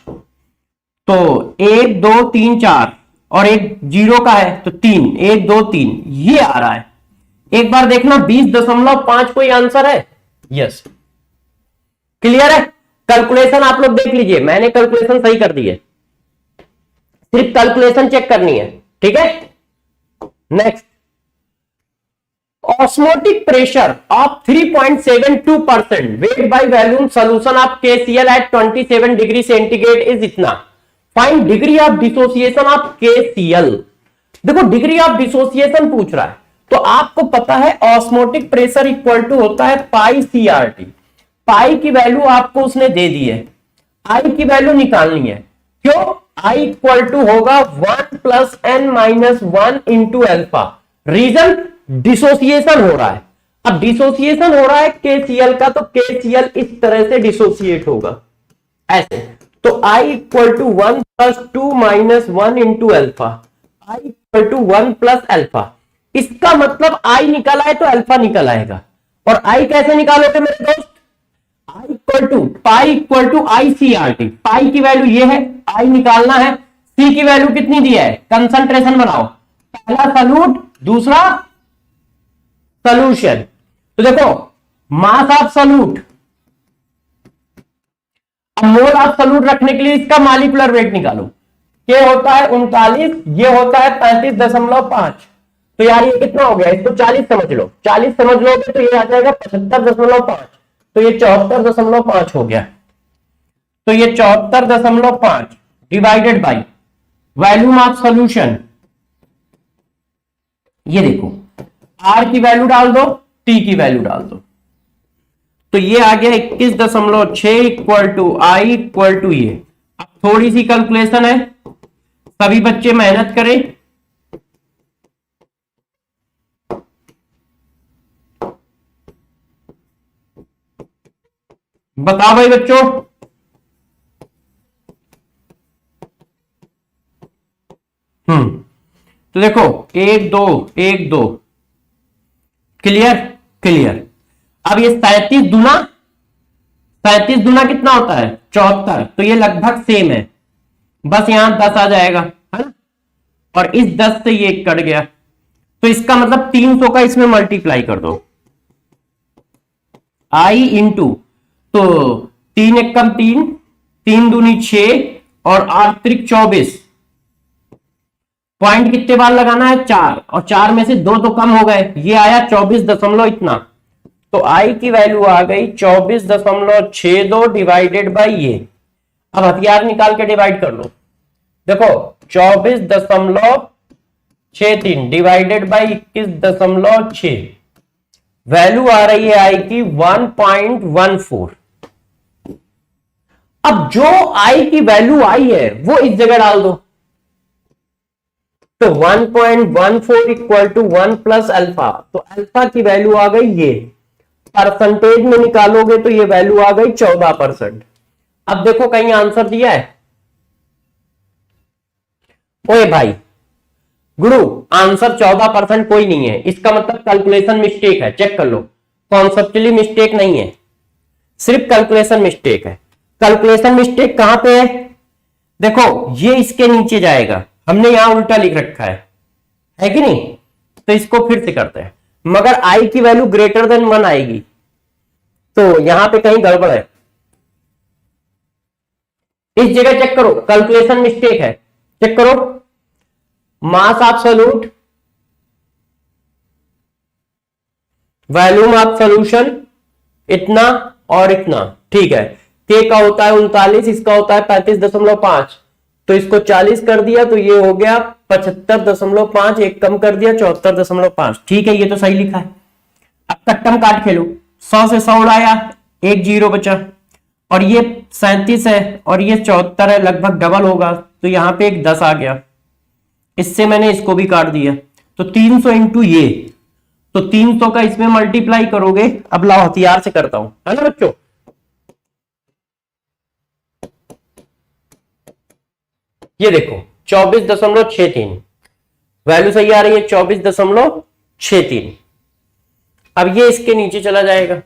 तो 1 2 3 4 और एक जीरो का है तो 3, 1 2 3 ये आ रहा है। एक बार देखना 20.5 कोई आंसर है? यस, क्लियर है। कैलकुलेशन आप लोग देख लीजिए, मैंने कैलकुलेशन सही कर दी है, सिर्फ कैलकुलेशन चेक करनी है, ठीक है। Next, osmotic pressure of 3.72% weight by volume solution of KCl at 27 degree centigrade is इतना। Find degree of dissociation of KCl। देखो डिग्री ऑफ डिसोसिएशन पूछ रहा है, तो आपको पता है ऑस्मोटिक प्रेशर इक्वल टू होता है पाई CRT। पाई की वैल्यू आपको उसने दे दी है, आई की वैल्यू निकालनी है। क्यों? आई इक्वल टू होगा 1 plus n minus 1 into alpha. Reason dissociation हो रहा है। अब डिसोसिएशन हो रहा है KCl का, तो KCl इस तरह से डिसोसिएट होगा ऐसे। तो I equal to 1 plus 2 minus 1 into alpha, I equal to 1 plus alpha. इसका मतलब I निकल आए तो अल्फा निकल आएगा। और I कैसे निकालोगे मेरे दोस्त? I equal to pi equal to ICRT। Pi की वैल्यू ये है, I निकालना है। C की वैल्यू कितनी दी है? कंसंट्रेशन बनाओ, पहला सल्यूट दूसरा सॉल्यूशन। तो देखो मास ऑफ सॉल्यूट, अब मोल ऑफ सॉल्यूट रखने के लिए इसका मॉलिक्यूलर वेट निकालो। के होता है 39, ये होता है 35.5। तो यार ये कितना हो गया? इसको 40 समझ लो, 40 समझ लोगे तो ये आ जाएगा 75.5। तो ये 74.5 हो गया। तो ये 74.5 divided by volume of solution. ये देखो आर की वैल्यू डाल दो, टी की वैल्यू डाल दो। तो ये आ गया 21.6 equal to I equal to ये। अब थोड़ी सी कैलकुलेशन है, सभी बच्चे मेहनत करें। बताओ भाई बच्चों, तो देखो 1 2 1 2, क्लियर क्लियर। अब ये 37 दुना कितना होता है 74, तो ये लगभग सेम है, बस यहां 10 आ जाएगा, है ना। और इस 10 से ये कट गया, तो इसका मतलब 300 का इसमें मल्टीप्लाई कर दो, आई इंटू, तो 3 एकम 3, 3 दूनी 6 और 8 त्रिक 24। पॉइंट कितने बार लगाना है 4, और 4 में से 2 तो कम हो गए, ये आया 24 दशमलव इतना। तो आई की वैल्यू आ गई 24.62 डिवाइडेड बाई ये। अब हथियार निकाल के डिवाइड कर लो, देखो 24.63 डिवाइडेड बाई 21.6, वैल्यू आ रही है आई की 1.14। अब जो आई की वैल्यू आई है वो इस जगह डाल दो, तो 1.14 इक्वल टू 1 प्लस अल्फा, तो अल्फा की वैल्यू आ गई ये, परसेंटेज में निकालोगे तो ये वैल्यू आ गई 14%। अब देखो कहीं आंसर दिया है? ओए भाई गुरु, आंसर 14% कोई नहीं है, इसका मतलब कैलकुलेशन मिस्टेक है, चेक कर लो। कॉन्सेप्चुअली मिस्टेक नहीं है, सिर्फ कैलकुलेशन मिस्टेक है। कैलकुलेशन मिस्टेक कहां पे है? देखो ये इसके नीचे जाएगा, हमने यहां उल्टा लिख रखा है कि नहीं? तो इसको फिर से करते हैं, मगर आई की वैल्यू ग्रेटर देन 1 आएगी, तो यहां पे कहीं गड़बड़ है, इस जगह चेक करो, कैलकुलेशन मिस्टेक है, चेक करो। मास एब्सोल्यूट, वॉल्यूम ऑफ सॉल्यूशन इतना और इतना, ठीक है। के का होता है 39, इसका होता है 35.5, तो इसको 40 कर दिया तो ये हो गया 75.5, एक कम कर दिया 74.5, ठीक है, ये तो सही लिखा है। अब कट्टम काट खेलो, 100 से 100 उड़ाया, 1 0 बचा, और ये 37 है और ये 74 है, लगभग डबल होगा, तो यहां पे एक 10 आ गया, इससे मैंने इसको भी काट दिया, तो 300 इंटू ये, तो 300 का इसमें मल्टीप्लाई करोगे। अब लाओ हथियार से करता हूं, है ना बच्चों। ये देखो 24.63, वैल्यू सही आ रही है 24.63। अब ये इसके नीचे चला जाएगा,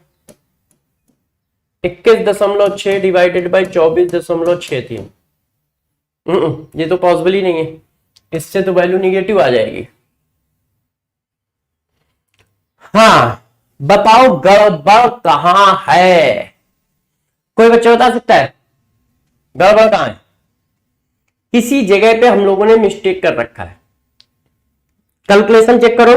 21.6 डिवाइडेड बाई 24.63, ये तो पॉसिबल ही नहीं है, इससे तो वैल्यू निगेटिव आ जाएगी। हाँ बताओ गड़बड़ कहां है? कोई बच्चा बता सकता है गड़बड़ कहां है? किसी जगह पे हम लोगों ने मिस्टेक कर रखा है, कैलकुलेशन चेक करो,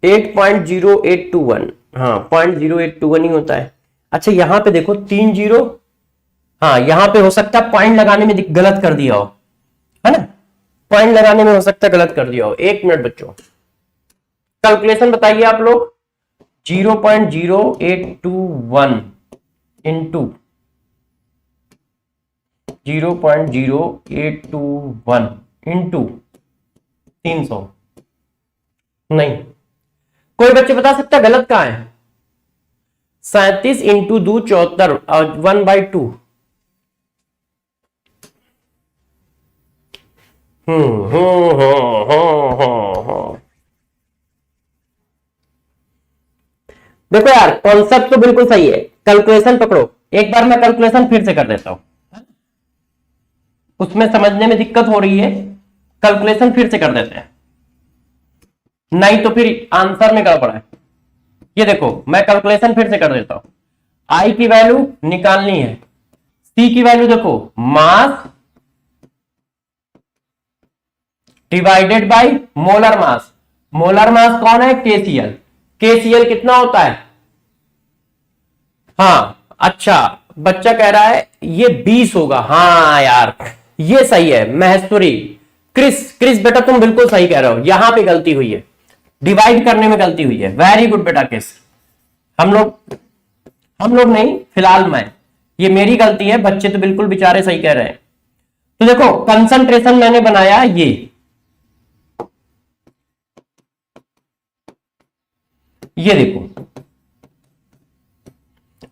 8.0821, हाँ 0.0821 ही होता है। अच्छा यहां पे देखो 3 0, हाँ यहां पे हो सकता है पॉइंट लगाने में गलत कर दिया हो, है ना, पॉइंट लगाने में हो सकता है गलत कर दिया हो। 1 मिनट बच्चों, कैलकुलेशन बताइए आप लोग। 0.0821 इंटू 0.0821 इंटू 300, नहीं, कोई बच्चे बता सकता है गलत कहां है? 37 इंटू 2 74 और 1/2। देखो यार कॉन्सेप्ट तो बिल्कुल सही है, कैलकुलेशन पकड़ो। एक बार मैं कैलकुलेशन फिर से कर देता हूं, उसमें समझने में दिक्कत हो रही है, कैलकुलेशन फिर से कर देते हैं, नहीं तो फिर आंसर में गड़बड़ है। ये देखो मैं कैलकुलेशन फिर से कर देता हूं, आई की वैल्यू निकालनी है, सी की वैल्यू देखो, mass divided by molar mass. Molar mass कौन है? केसीएल। केसीएल कितना होता है? हाँ अच्छा, बच्चा कह रहा है ये 20 होगा, हाँ यार ये सही है। महेश्वरी, क्रिस बेटा तुम बिल्कुल सही कह रहे हो, यहां पे गलती हुई है, डिवाइड करने में गलती हुई है। वेरी गुड बेटा क्रिस, हम लोग नहीं, फिलहाल मैं, ये मेरी गलती है, बच्चे तो बिल्कुल बेचारे सही कह रहे हैं। तो देखो कंसंट्रेशन मैंने बनाया ये देखो,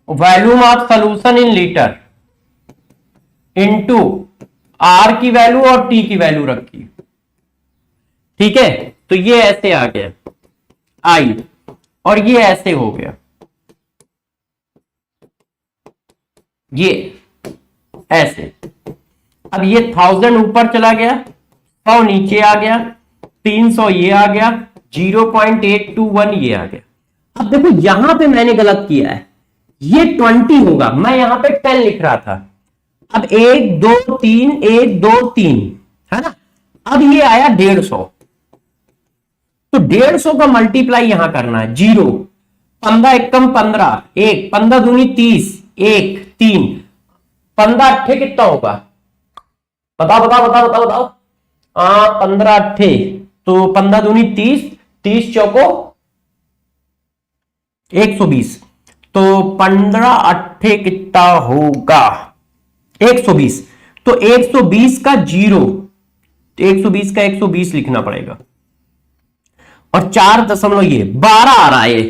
volume of solution in litre into R की वैल्यू और टी की वैल्यू रखी, ठीक है। तो ये ऐसे आ गया आई, और ये ऐसे हो गया, ये ऐसे। अब ये 1000 ऊपर चला गया, 100 नीचे आ गया, 300 ये आ गया, 0.821 ये आ गया। अब देखो यहां पे मैंने गलत किया है, ये 20 होगा, मैं यहां पे 10 लिख रहा था। अब 1 2 3 1 2 3 है ना। अब ये आया 150, तो 150 का मल्टीप्लाई यहां करना है, 0 15 एकम 15, 1 15 दूनी 30, 1 3 15 अट्ठे कितना होगा, बताओ बताओ बताओ बताओ बताओ। 15 अट्ठे, तो 15 दूनी 30, 30 चौको 120, तो 15 अट्ठे कितना होगा 120। तो 120 का 0, 120 का 120 लिखना पड़ेगा, और 4 दशमलव ये 12 आ रहा है,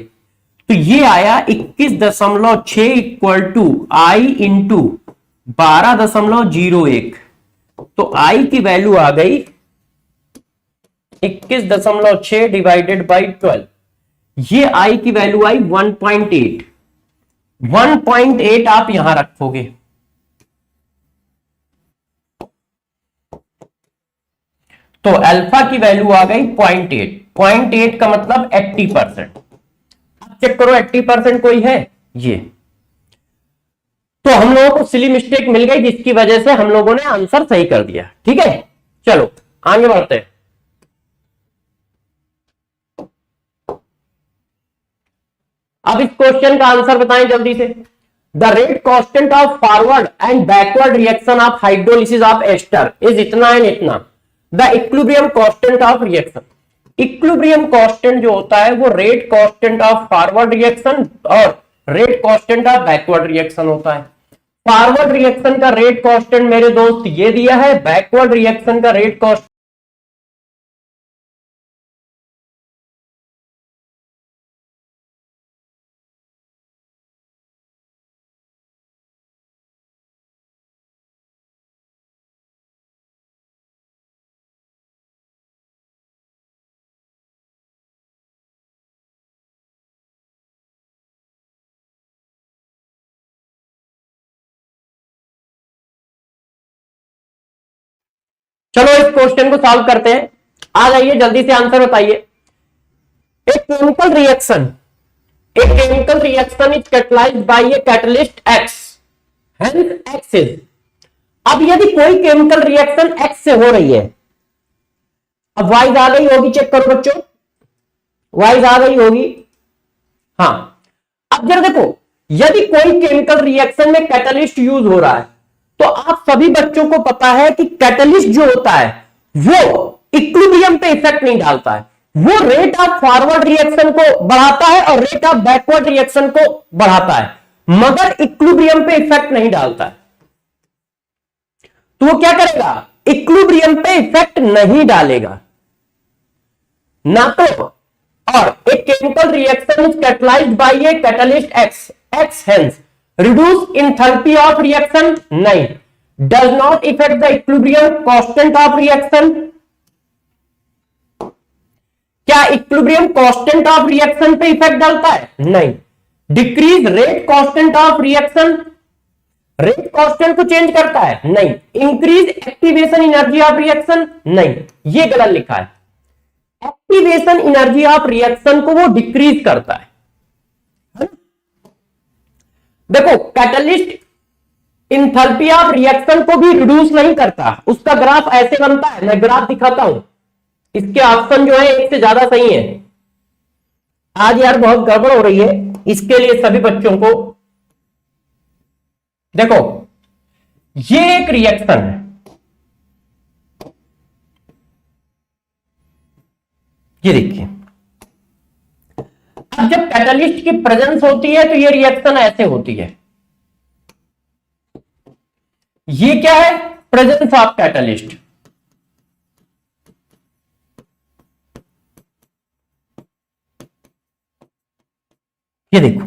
तो ये आया 21.6 इक्वल टू आई इंटू 12.01। तो आई की वैल्यू आ गई 21.6 डिवाइडेड बाई 12, ये आई की वैल्यू आई 1.8। 1.8 आप यहां रखोगे, तो अल्फा की वैल्यू आ गई 0.8। 0.8 का मतलब 80%। अब चेक करो 80% कोई है ये, तो हम लोगों को सिली मिस्टेक मिल गई, जिसकी वजह से हम लोगों ने आंसर सही कर दिया, ठीक है। चलो आगे बढ़ते हैं। अब इस क्वेश्चन का आंसर बताएं जल्दी से। The rate constant of forward and backward reaction of hydrolysis of ester is इतना एंड इतना। The equilibrium constant of reaction, equilibrium constant जो होता है वो rate constant of forward reaction और rate constant of backward reaction होता है। फॉरवर्ड रिएक्शन का रेट कांस्टेंट मेरे दोस्त ये दिया है, बैकवर्ड रिएक्शन का रेट कांस्टेंट चलो इस क्वेश्चन को सॉल्व करते हैं। आ जाइए जल्दी से आंसर बताइए। एक chemical reaction, a chemical reaction is catalyzed by a catalyst X, hence X is। अब यदि कोई केमिकल रिएक्शन X से हो रही है, अब वाइज आ गई होगी, चेक करो बच्चों, वाइज आ गई होगी। हाँ, अब जरा देखो, यदि कोई केमिकल रिएक्शन में कैटलिस्ट यूज हो रहा है, तो आप सभी बच्चों को पता है कि कैटलिस्ट जो होता है वो इक्विलिब्रियम पे इफेक्ट नहीं डालता है, वो रेट ऑफ फॉरवर्ड रिएक्शन को बढ़ाता है और रेट ऑफ बैकवर्ड रिएक्शन को बढ़ाता है, मगर इक्विलिब्रियम पे इफेक्ट नहीं डालता है। तो वो क्या करेगा, इक्विलिब्रियम पे इफेक्ट नहीं डालेगा ना। तो और एक chemical reaction is catalysed by a catalyst X, X hence reduce enthalpy of reaction, नहीं, does not effect the equilibrium constant of reaction. क्या इक्विलिब्रियम कांस्टेंट ऑफ रिएक्शन पे इफेक्ट डालता है, नहीं। Decrease rate constant of reaction, rate constant को चेंज करता है, नहीं। Increase activation energy of reaction, नहीं, ये गलत लिखा है। एक्टिवेशन एनर्जी ऑफ रिएक्शन को वो डिक्रीज करता है। देखो कैटलिस्ट इंथैल्पी ऑफ रिएक्शन को भी रिड्यूस नहीं करता, उसका ग्राफ ऐसे बनता है, मैं ग्राफ दिखाता हूं। इसके ऑप्शन जो है एक से ज्यादा सही है। आज यार बहुत गड़बड़ हो रही है, इसके लिए सभी बच्चों को देखो, ये एक रिएक्शन है, ये देखिए। अब जब कैटलिस्ट की प्रेजेंस होती है तो ये रिएक्शन ऐसे होती है। ये क्या है? Presence of catalyst. ये देखो,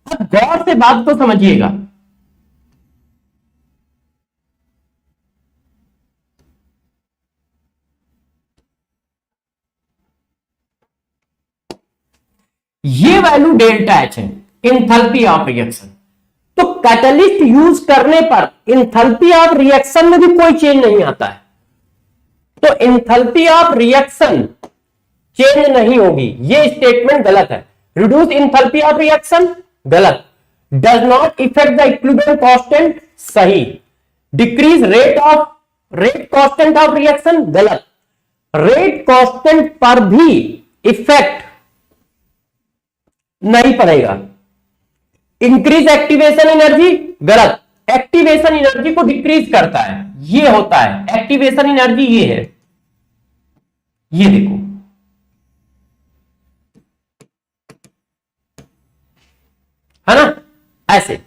अब गौर से बात को समझिएगा। ये वैल्यू डेल्टा एच है, इंथैल्पी ऑफ रिएक्शन। तो कैटलिस्ट यूज करने पर इंथैल्पी ऑफ रिएक्शन में भी कोई चेंज नहीं आता है। तो इंथैल्पी ऑफ रिएक्शन चेंज नहीं होगी, ये स्टेटमेंट गलत है। रिड्यूस इंथैल्पी ऑफ रिएक्शन गलत। Does not effect the equilibrium constant सही। Decrease rate constant of reaction गलत। रेट कांस्टेंट पर भी इफेक्ट नहीं पड़ेगा। इंक्रीज एक्टिवेशन एनर्जी गलत। एक्टिवेशन एनर्जी को डिक्रीज करता है, ये होता है एक्टिवेशन एनर्जी, ये है, ये देखो। है ना ऐसे।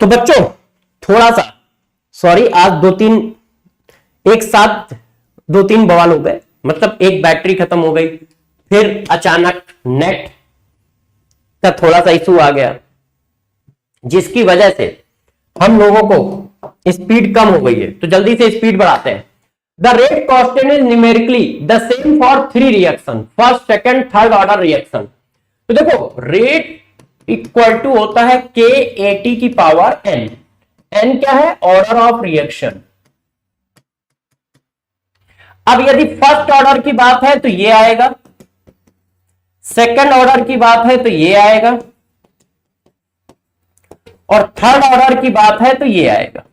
तो बच्चों थोड़ा सा सॉरी, आज एक साथ दो तीन बवाल हो गए, मतलब एक बैटरी खत्म हो गई, फिर अचानक नेट का थोड़ा सा इशू आ गया, जिसकी वजह से हम लोगों को स्पीड कम हो गई है। तो जल्दी से स्पीड बढ़ाते हैं। The rate constant is numerically the same for 3 reaction, first second third order reaction. तो देखो रेट इक्वल टू होता है के ए टी की पावर एन। एन क्या है? Order of reaction. अब यदि फर्स्ट ऑर्डर की बात है तो ये आएगा, सेकंड ऑर्डर की बात है तो ये आएगा, और थर्ड ऑर्डर की बात है तो ये आएगा।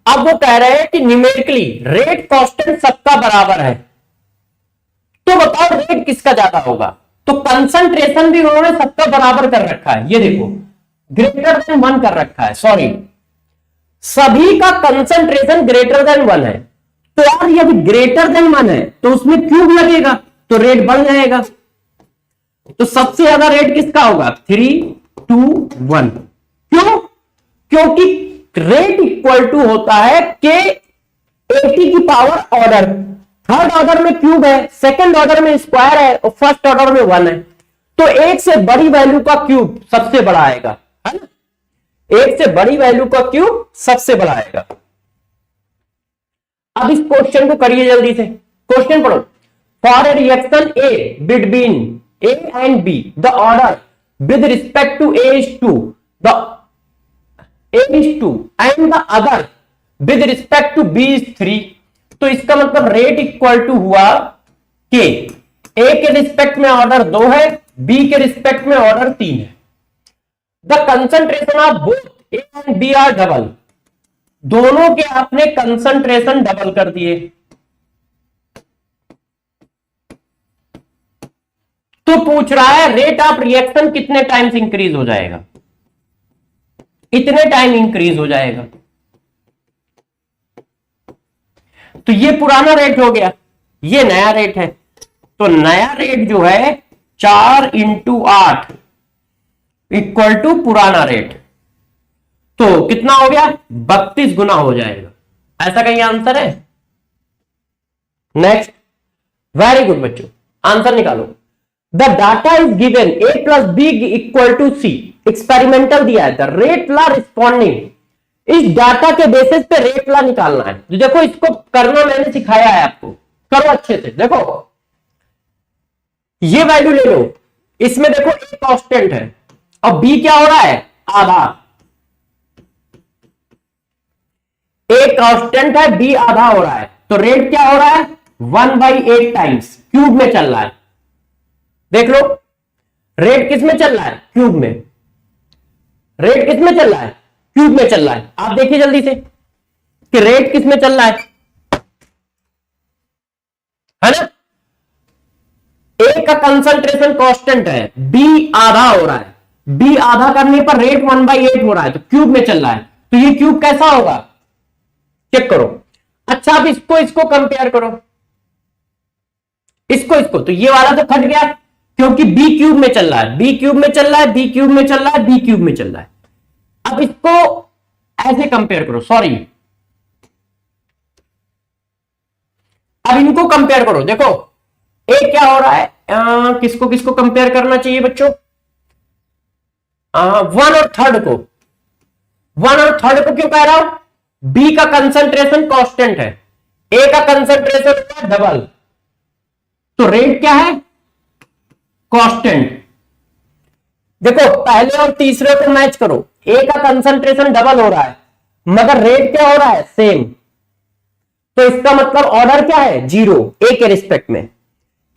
अब वो कह रहे हैं कि न्यूमेरिकली रेट कांस्टेंट सबका बराबर है, तो बताओ रेट किसका ज्यादा होगा? तो कंसंट्रेशन भी उन्होंने सबका बराबर कर रखा है, ये देखो ग्रेटर देन 1 कर रखा है, सॉरी सभी का कंसंट्रेशन ग्रेटर देन 1 है। तो यार यदि ग्रेटर देन 1 है तो उसमें क्यूब लगेगा, तो रेट बढ़ जाएगा। तो सबसे ज्यादा रेट किसका होगा? 3, 2, 1। क्यों? क्योंकि रेट इक्वल टू होता है के 80 की पावर ऑर्डर। थर्ड ऑर्डर में क्यूब है, सेकंड ऑर्डर में स्क्वायर है, और फर्स्ट ऑर्डर में 1 है। तो एक से बड़ी वैल्यू का क्यूब सबसे बड़ा आएगा, है ना? एक से बड़ी वैल्यू का क्यूब सबसे बड़ा आएगा। अब इस क्वेश्चन को करिए जल्दी से। क्वेश्चन पढ़ो। For a reaction A between A and be the order with respect to A is 2, the A is 2 and the other with respect to B is 3। तो इसका मतलब रेट इक्वल टू हुआ के A के रिस्पेक्ट में ऑर्डर 2 है, B के रिस्पेक्ट में ऑर्डर 3 है। The concentration of both A and B are double. दोनों के आपने कंसंट्रेशन डबल कर दिए, तो पूछ रहा है रेट ऑफ रिएक्शन कितने टाइम्स इंक्रीज हो जाएगा? इतने टाइम इंक्रीज हो जाएगा। तो ये पुराना रेट हो गया, ये नया रेट है। तो नया रेट जो है 4 × 8 इक्वल टू पुराना रेट। तो कितना हो गया? 32 गुना हो जाएगा। ऐसा कहीं आंसर है? नेक्स्ट, वेरी गुड बच्चों, आंसर निकालो। The data is given A plus B equal to C. Experimental दिया है, द रेट लॉ रिस्पॉन्डिंग। इस डाटा के बेसिस पे रेट लॉ निकालना है। तो देखो इसको करना मैंने सिखाया है आपको, करो अच्छे से। देखो ये वैल्यू ले लो, इसमें देखो ए कांस्टेंट है और बी क्या हो रहा है? आधा। ए कांस्टेंट है, बी आधा हो रहा है, तो रेट क्या हो रहा है? 1/8 टाइम्स क्यूब में चल रहा है। देख लो रेट किस में चल रहा है? क्यूब में। रेट किस में चल रहा है? क्यूब में चल रहा है। आप देखिए जल्दी से कि रेट किस में चल रहा है ना? ए का कंसंट्रेशन कांस्टेंट है, बी आधा हो रहा है। बी आधा करने पर रेट 1/8 हो रहा है, तो क्यूब में चल रहा है। तो ये क्यूब कैसा होगा? चेक करो। अच्छा अब इसको कंपेयर करो, इसको तो ये वाला तो फट गया, क्योंकि बी क्यूब में चल रहा है, बी क्यूब में चल रहा है, बी क्यूब में चल रहा है, बी क्यूब में चल रहा है। अब इसको ऐसे कंपेयर करो, सॉरी, अब इनको कंपेयर करो। देखो ए क्या हो रहा है, किसको किसको कंपेयर करना चाहिए बच्चों, वन और थर्ड को, वन और थर्ड को क्यों कह रहा हूं, बी का कंसंट्रेशन कांस्टेंट है, ए का कंसंट्रेशन डबल, तो रेट क्या है, कांस्टेंट। देखो पहले और तीसरे को मैच करो, ए का कंसंट्रेशन डबल हो रहा है मगर रेट क्या हो रहा है, सेम, तो इसका मतलब ऑर्डर क्या है, जीरो, ए के रिस्पेक्ट में, ए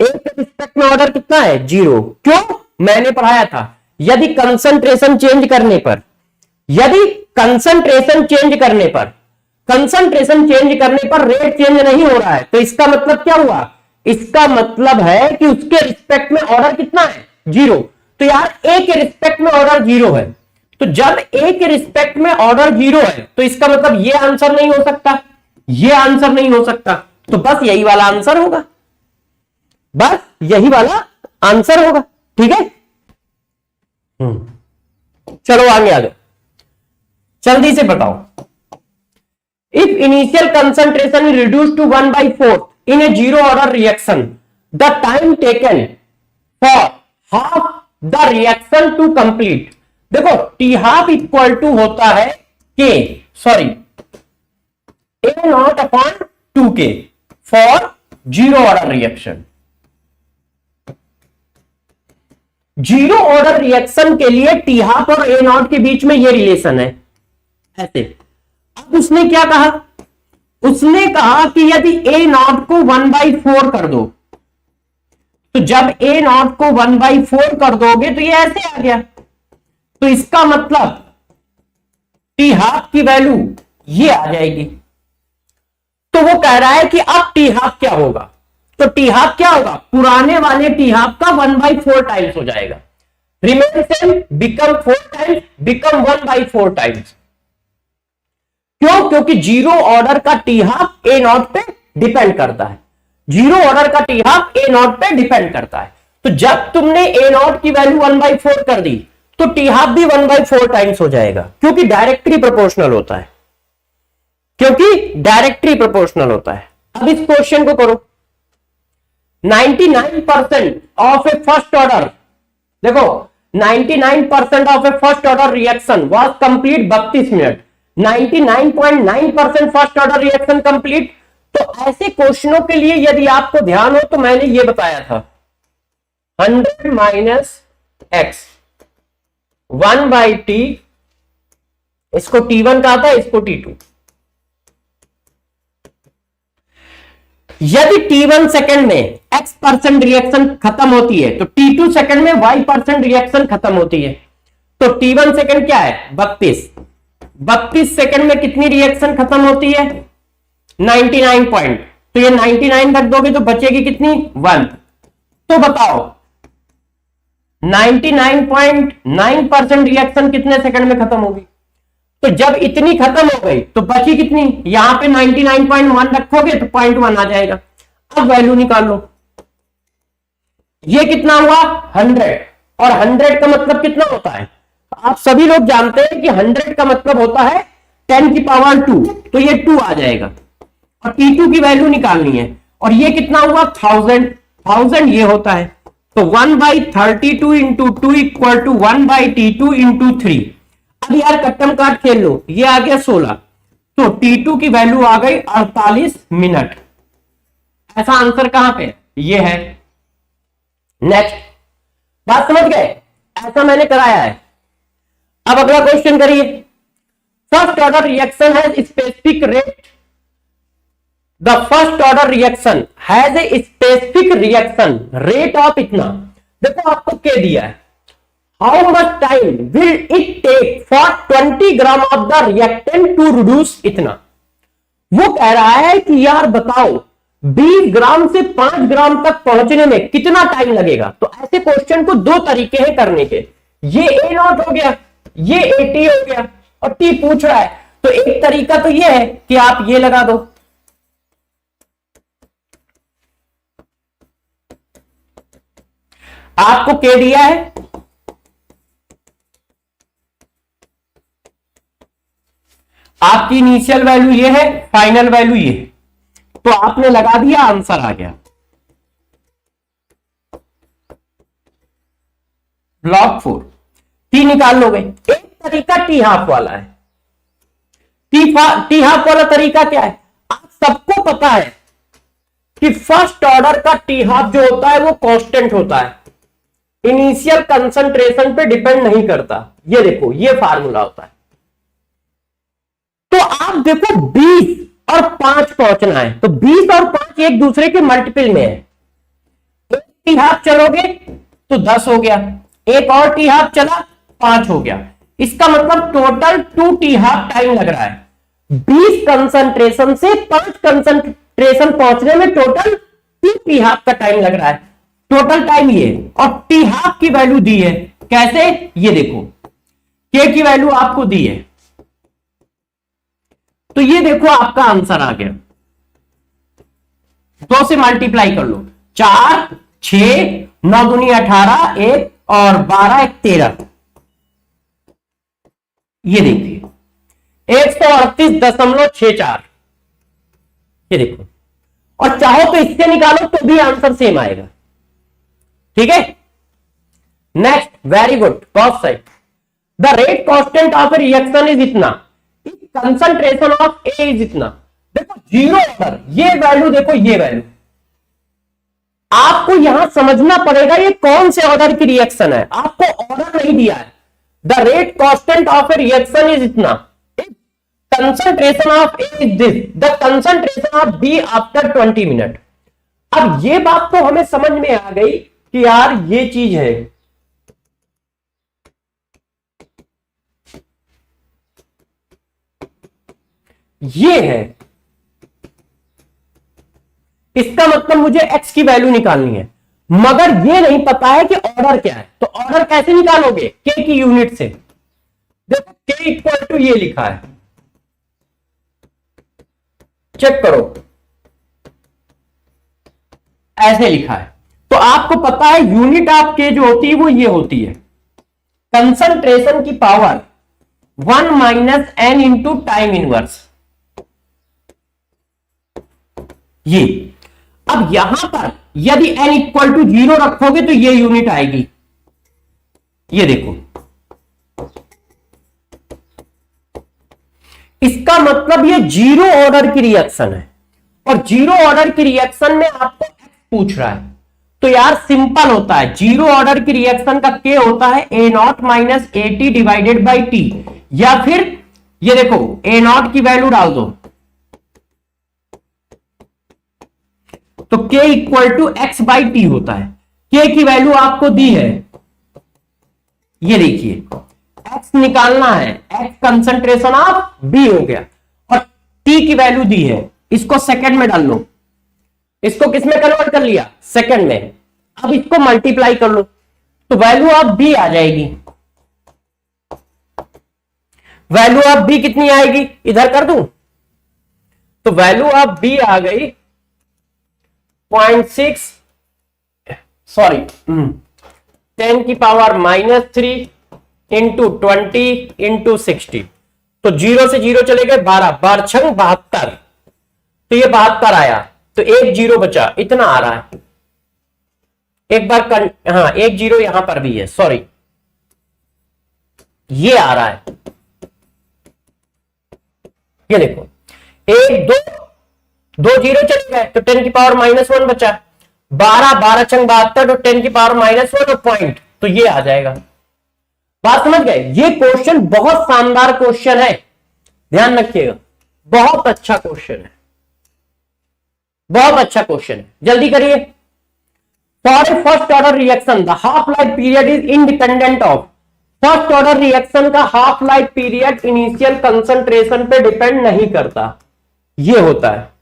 के रिस्पेक्ट में ऑर्डर कितना है, जीरो। क्यों, मैंने पढ़ाया था यदि कंसंट्रेशन चेंज करने पर, यदि कंसंट्रेशन चेंज करने पर, कंसंट्रेशन चेंज करने पर रेट चेंज नहीं हो रहा है, तो इसका मतलब क्या हुआ, इसका मतलब है कि उसके रिस्पेक्ट में ऑर्डर कितना है, जीरो। तो यार ए के रिस्पेक्ट में ऑर्डर जीरो है, तो जब ए के रिस्पेक्ट में ऑर्डर जीरो है तो इसका मतलब ये आंसर नहीं हो सकता, ये आंसर नहीं हो सकता, तो बस यही वाला आंसर होगा, बस यही वाला आंसर होगा। ठीक है, चलो आगे आ जाओ, जल्दी से बताओ। If initial concentration is reduce to 1/4 in a zero order reaction, the time taken for half the reaction to complete. देखो टी हाफ इक्वल टू होता है के, sorry, A naught upon 2k for zero order reaction. Zero order reaction के लिए टी हाफ और ए नॉट के बीच में ये रिलेशन है ऐसे। अब उसने क्या कहा, उसने कहा कि यदि ए नॉट को 1/4 कर दो, तो जब ए नॉट को 1/4 कर दोगे तो ये ऐसे आ गया, तो इसका मतलब टी हाफ की वैल्यू ये आ जाएगी। तो वो कह रहा है कि अब टी हाफ क्या होगा, तो टी हाफ क्या होगा, पुराने वाले टी हाफ का 1/4 टाइम्स हो जाएगा, remain same, become 4 times, become 1/4 times. क्यों, क्योंकि जीरो ऑर्डर का टी हाफ ए नॉट पे डिपेंड करता है, जीरो ऑर्डर का टी हाफ ए नॉट पे डिपेंड करता है। तो जब तुमने ए नॉट की वैल्यू 1/4 कर दी तो टी हाफ भी 1/4 टाइम्स हो जाएगा, क्योंकि डायरेक्टली प्रोपोर्शनल होता है, क्योंकि डायरेक्टली प्रोपोर्शनल होता है। अब इस क्वेश्चन को करो, 99% ऑफ ए फर्स्ट ऑर्डर, देखो 99% of A first order reaction was complete 32 minute, 99.9% first order reaction complete. तो ऐसे क्वेश्चनों के लिए यदि आपको ध्यान हो तो मैंने ये बताया था 100 माइनस एक्स 1/t, इसको t1 कहा था, इसको t2। यदि t1 सेकंड में x% रिएक्शन खत्म होती है तो t2 सेकंड में y% रिएक्शन खत्म होती है। तो t1 सेकंड क्या है, 32 सेकंड में कितनी रिएक्शन खत्म होती है, 99 पॉइंट, तो ये 99 रख दोगे तो बचेगी कितनी, 1। तो बताओ 99.9% रिएक्शन कितने सेकंड में खत्म होगी, तो जब इतनी खत्म हो गई तो बची कितनी, यहां पे 99.1 रखोगे तो 0.1 आ जाएगा। अब वैल्यू निकाल लो, ये कितना हुआ 100, और 100 का मतलब कितना होता है, आप सभी लोग जानते हैं कि 100 का मतलब होता है 10 की पावर 2, तो ये 2 आ जाएगा, और T2 की वैल्यू निकालनी है, और ये कितना हुआ 1000 ये होता है, तो 1/32 into 2 equal to 1/T2 into 3। अब यार कट्टम काट खेल लो, ये आ गया 16, तो T2 की वैल्यू आ गई 48 मिनट। ऐसा आंसर कहां पे, ये है। नेक्स्ट बात समझ गए, ऐसा मैंने कराया है। अब अगला क्वेश्चन करिए, first order reaction has specific rate, the first order reaction has a specific reaction rate of इतना। देखो आपको क्या दिया है, how much time will it take for 20 gram of the reactant to reduce इतना। वो कह रहा है कि यार बताओ 20 ग्राम से 5 ग्राम तक पहुंचने में कितना टाइम लगेगा। तो ऐसे क्वेश्चन को दो तरीके हैं करने के, ये ए नॉट हो गया, ये ए टी हो गया, और टी पूछ रहा है। तो एक तरीका तो ये है कि आप ये लगा दो, आपको के दिया है, आपकी इनिशियल वैल्यू ये है, फाइनल वैल्यू ये, तो आपने लगा दिया, आंसर आ गया। ब्लॉक 4 टी निकाल लोगे। एक तरीका टी हाफ वाला है। टी हाफ वाला तरीका क्या है? आप सबको पता है कि फर्स्ट ऑर्डर का टी हाफ जो होता है वो कांस्टेंट होता है, इनिशियल कंसंट्रेशन पे डिपेंड नहीं करता। ये देखो, ये फार्मूला होता है। तो आप देखो 20 और 5 पहुंचना है, तो 20 और 5 एक दूसरे के मल्टीपल में है। एक टी हाफ चलोगे तो 10 हो गया, एक और टी हाफ चला 5 हो गया। इसका मतलब टोटल 2 टी हाफ टाइम लग रहा है। 20 कंसंट्रेशन से 5 कंसंट्रेशन पहुंचने में टोटल 2 टी हाफ का टाइम लग रहा है। टोटल टाइम ये, और टी हाफ की वैल्यू दी है। कैसे? ये देखो, के की वैल्यू आपको दी है, तो ये देखो आपका आंसर आ गया। 2 से मल्टीप्लाई कर लो, 4 6 9 दूनी 18, 1 और 12 1 13। ये देखिए 138.64, ये देखो। और चाहो तो इससे निकालो तो भी आंसर सेम आएगा। ठीक है, next, very good, cost side. The rate constant of reaction is इतना, कंसंट्रेशन ऑफ ए इज इतना। देखो जीरो ऑर्डर, ये वैल्यू देखो, ये वैल्यू आपको यहां समझना पड़ेगा ये कौन से ऑर्डर की रिएक्शन है। आपको ऑर्डर नहीं दिया है। The rate constant of a reaction is इतना, concentration of A is this, the concentration of B after 20 minute. अब ये बात तो हमें समझ में आ गई कि यार ये चीज है, ये है, इसका मतलब मुझे x की वैल्यू निकालनी है, मगर ये नहीं पता है कि ऑर्डर क्या है। तो ऑर्डर कैसे निकालोगे? k की यूनिट से। देखो k इक्वल टू ये लिखा है, चेक करो, ऐसे लिखा है। तो आपको पता है यूनिट ऑफ k जो होती है वो ये होती है, कंसंट्रेशन की power 1 minus n into time inverse. ये अब यहां पर यदि n इक्वल टू 0 रखोगे तो ये यूनिट आएगी। ये देखो, इसका मतलब ये जीरो ऑर्डर की रिएक्शन है, और जीरो ऑर्डर की रिएक्शन में आपको x पूछ रहा है। तो यार सिंपल होता है, जीरो ऑर्डर की रिएक्शन का k होता है a not minus A T divided by T, या फिर ये देखो a नॉट की वैल्यू डाल दो तो k equal to X by T होता है। k की वैल्यू आपको दी है, ये देखिए x निकालना है, x कंसंट्रेशन ऑफ b हो गया, और t की वैल्यू दी है, इसको सेकंड में डाल लो। इसको किस में कन्वर्ट कर लिया? सेकंड में। अब इसको मल्टीप्लाई कर लो तो वैल्यू ऑफ b आ जाएगी। वैल्यू ऑफ b कितनी आएगी? इधर कर दूं तो वैल्यू ऑफ b आ गई 0.6, सॉरी 10 की पावर -3 इंटू 20 इंटू 60। तो 0 से 0 चले गए 12, 12 छंग 72, तो ये 72 आया, तो एक 0 बचा, इतना आ रहा है। एक बार हाँ, एक 0 यहां पर भी है, सॉरी, ये आ रहा है। ये देखो, एक 2 0 चले गए तो 10 की पावर -1 बचा, 12 12 छंग 72, तो 10 की पावर -1 और पॉइंट, तो ये आ जाएगा। बात समझ गए? ये क्वेश्चन बहुत शानदार क्वेश्चन है, ध्यान रखिएगा, बहुत अच्छा क्वेश्चन है, बहुत अच्छा क्वेश्चन है। जल्दी करिए। For a first order reaction the half life period is independent of, first order reaction का half life period initial concentration पे डिपेंड नहीं करता, ये होता है।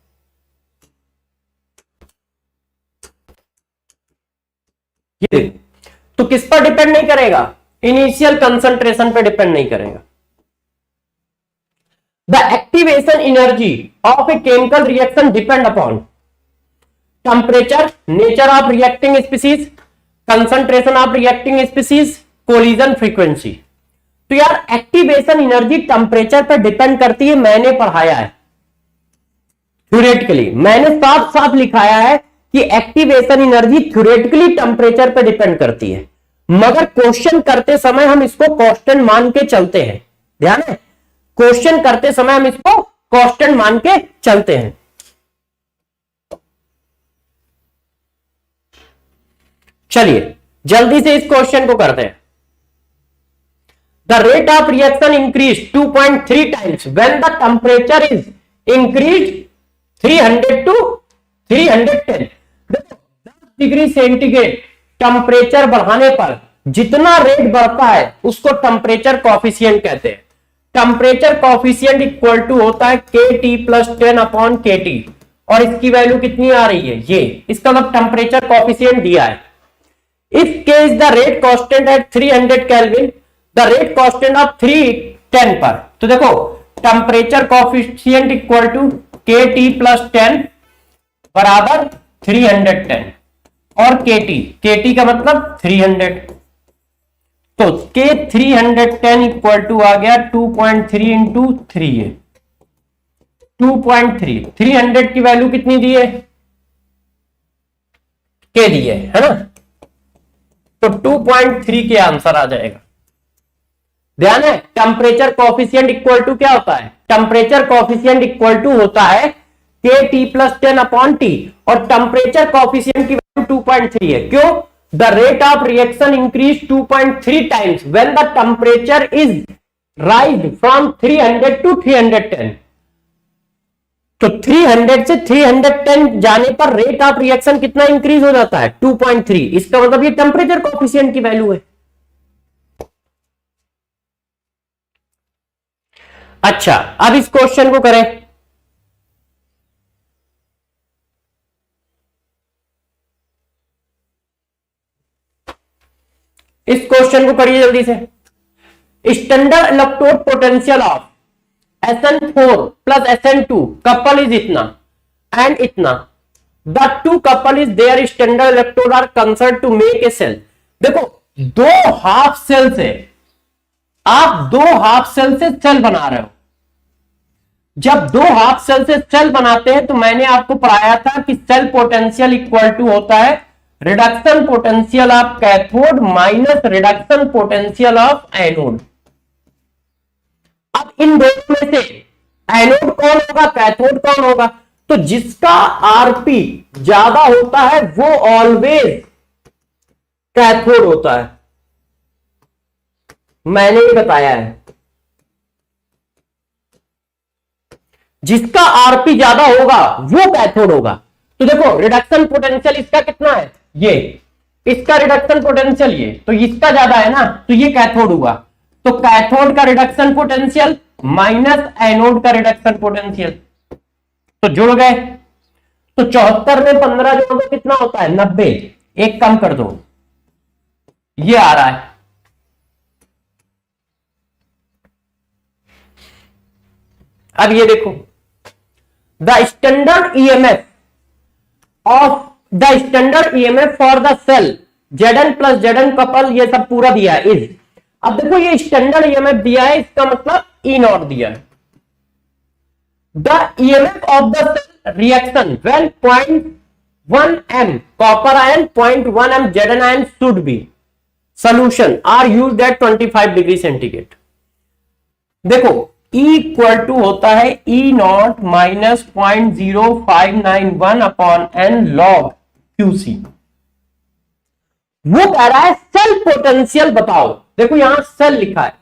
ये तो किस पर डिपेंड नहीं करेगा? इनिशियल कंसंट्रेशन पे डिपेंड नहीं करेगा। The activation energy of a chemical reaction depend upon temperature, nature of reacting species, concentration of reacting species, collision frequency. तो यार एक्टिवेशन एनर्जी टेम्परेचर पर डिपेंड करती है, मैंने पढ़ाया है थ्योरेटिकली, मैंने साफ साफ लिखाया है कि एक्टिवेशन एनर्जी थ्योरेटिकली टेम्परेचर पर डिपेंड करती है, मगर क्वेश्चन करते समय हम इसको कांस्टेंट मान के चलते हैं। ध्यान है, क्वेश्चन करते समय हम इसको कांस्टेंट मान के चलते हैं। चलिए जल्दी से इस क्वेश्चन को करते हैं। The rate of reaction increase 2.3 times when the temperature is increase 300 to 310। 10 degree centigrade temperature बढ़ाने पर जितना रेट बढ़ता है उसको टेम्परेचर कॉफिशिएंट कहते हैं। टेम्परेचर कॉफिशिएंट इक्वल टू होता है KT प्लस 10 अपॉन KT, और इसकी वैल्यू कितनी आ रही है, ये इसका मतलब टेम्परेचर कॉफिशिएंट दिया है। If K is the rate constant at 300 Kelvin, the rate constant of 310 पर, तो देखो temperature coefficient equal to KT plus 10 बराबर 310 और KT का मतलब 300, तो K 310 इक्वल टू आ गया 2.3 इंटू 3 है 2.3। 300 की वैल्यू कितनी दी है, K दी है ना, तो 2.3 के आंसर आ जाएगा। ध्यान है, टेम्परेचर कॉफिशिएंट इक्वल टू क्या होता है, टेम्परेचर कॉफिशिएंट इक्वल टू होता है KT प्लस 10 अपॉन T, और टेम्परेचर कॉफिशिएंट की वैल्यू 2.3 है। क्यों, the rate of reaction increase 2.3 times when the temperature is rise from 300 to 310। तो 300 से 310 जाने पर रेट ऑफ रिएक्शन कितना इंक्रीज हो जाता है, 2.3। इसका मतलब ये टेम्परेचर कॉफिशिएंट की वैल्यू है। अच्छा, अब इस क्वेश्चन को करें। इस क्वेश्चन को करिए जल्दी से। Standard electrode potential of SN4 plus SN2 couple is इतना एंड इतना, the two couple is their standard electrode are concern to make a cell. देखो दो हाफ सेल से आप दो हाफ सेल से सेल बना रहे हो। जब दो हाफ सेल से सेल बनाते हैं तो मैंने आपको पढ़ाया था कि सेल पोटेंशियल इक्वल टू होता है reduction potential of cathode minus reduction potential of anode. अब इन दोनों में से एनोड कौन होगा, कैथोड कौन होगा, तो जिसका आरपी ज्यादा होता है वो ऑलवेज कैथोड होता है, मैंने ही बताया है। जिसका आरपी ज्यादा होगा वो कैथोड होगा। तो देखो रिडक्शन पोटेंशियल इसका कितना है, ये इसका रिडक्शन पोटेंशियल ये, तो इसका ज्यादा है ना, तो ये कैथोड हुआ। तो कैथोड का रिडक्शन पोटेंशियल माइनस एनोड का रिडक्शन पोटेंशियल, तो जुड़ गए। तो 74 में 15 जोड़ दो कितना होता है, 90। एक कम कर दो, ये आ रहा है। अब ये देखो, the standard EMF of the standard EMF for the cell Zn plus Zn couple, ये सब पूरा दिया है इज। अब देखो ये स्टैंडर्ड ईएमएफ दिया है, इसका मतलब ई नॉट दिया है। The EMF of the cell reaction when 0.1 m copper ion 0.1 m Zn ion should be solution are used at 25 degree centigrade. देखो E इक्वल टू होता है E naught minus 0.0591 upon n log QC। वो कह रहा है सेल पोटेंशियल बताओ। देखो यहां सेल लिखा है,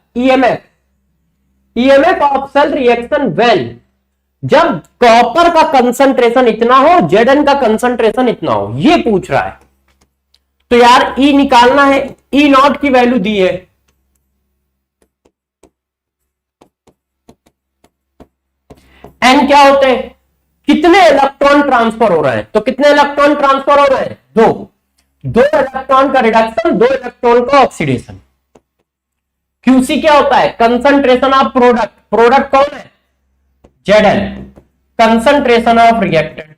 EMF of cell reaction when, जब कॉपर का कंसंट्रेशन इतना हो, Zn का कंसंट्रेशन इतना हो, ये पूछ रहा है। तो यार E निकालना है, E नॉट की वैल्यू दी है, N क्या होते हैं, कितने इलेक्ट्रॉन ट्रांसफर हो रहे हैं, तो कितने इलेक्ट्रॉन ट्रांसफर हो रहे हैं, दो इलेक्ट्रॉन का रिडक्शन, दो इलेक्ट्रॉन का ऑक्सीडेशन। QC क्या होता है, कंसंट्रेशन ऑफ प्रोडक्ट, प्रोडक्ट कौन है, Zn, कंसंट्रेशन ऑफ रिएक्टेंट।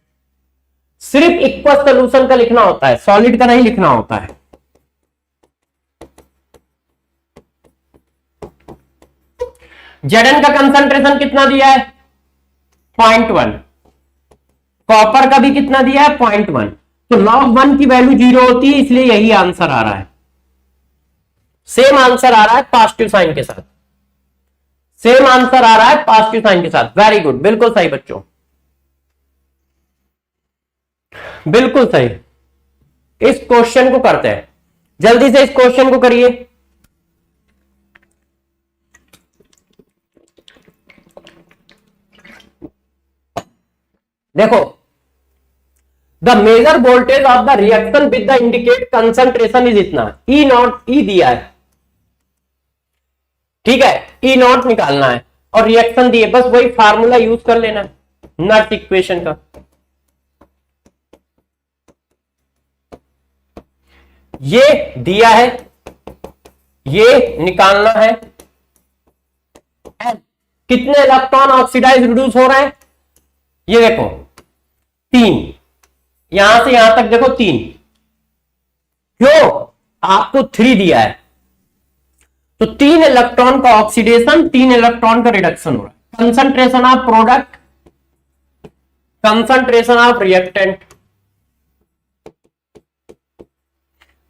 सिर्फ इक्वस सोल्यूशन का लिखना होता है, सॉलिड का नहीं लिखना होता है। Zn का कंसंट्रेशन कितना दिया है? 0.1। कॉपर का भी कितना दिया है? 0.1। तो log 1 की वैल्यू 0 होती है, इसलिए यही आंसर आ रहा है। सेम आंसर आ रहा है पॉजिटिव साइन के साथ, सेम आंसर आ रहा है पॉजिटिव साइन के साथ। वेरी गुड, बिल्कुल सही बच्चों, बिल्कुल सही। इस क्वेश्चन को करते हैं, जल्दी से इस क्वेश्चन को करिए। देखो, the measure voltage of the reaction with the indicate concentration is इतना, ई नॉट, ई दिया है, ठीक है, ई नॉट निकालना है और रिएक्शन दिए, बस वही फार्मूला यूज कर लेना है नॉट इक्वेशन का। ये दिया है, ये निकालना है। कितने इलेक्ट्रॉन ऑक्सीडाइज रिड्यूस हो रहे हैं? ये देखो 3, यहां से यहां तक देखो 3, क्यों? आपको 3 दिया है, तो 3 इलेक्ट्रॉन का ऑक्सीडेशन, 3 इलेक्ट्रॉन का रिडक्शन हो रहा है। Concentration of product, concentration of reactant.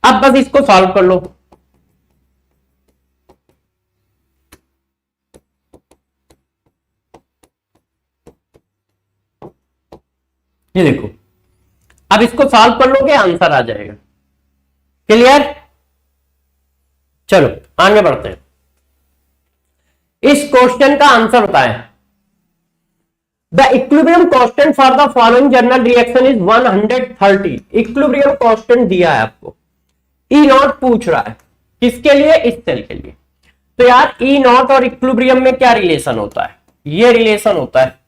अब बस इसको सॉल्व कर लो। ये देखो, अब इसको सॉल्व कर लोगे आंसर आ जाएगा। क्लियर? चलो आगे बढ़ते हैं। इस क्वेश्चन का आंसर बताएं। The equilibrium constant for the following general reaction is 130। Equilibrium constant दिया है आपको, ई नॉट पूछ रहा है, किसके लिए? इस सेल के लिए। तो यार ई नॉट और इक्विलिब्रियम में क्या रिलेशन होता है? ये रिलेशन होता है,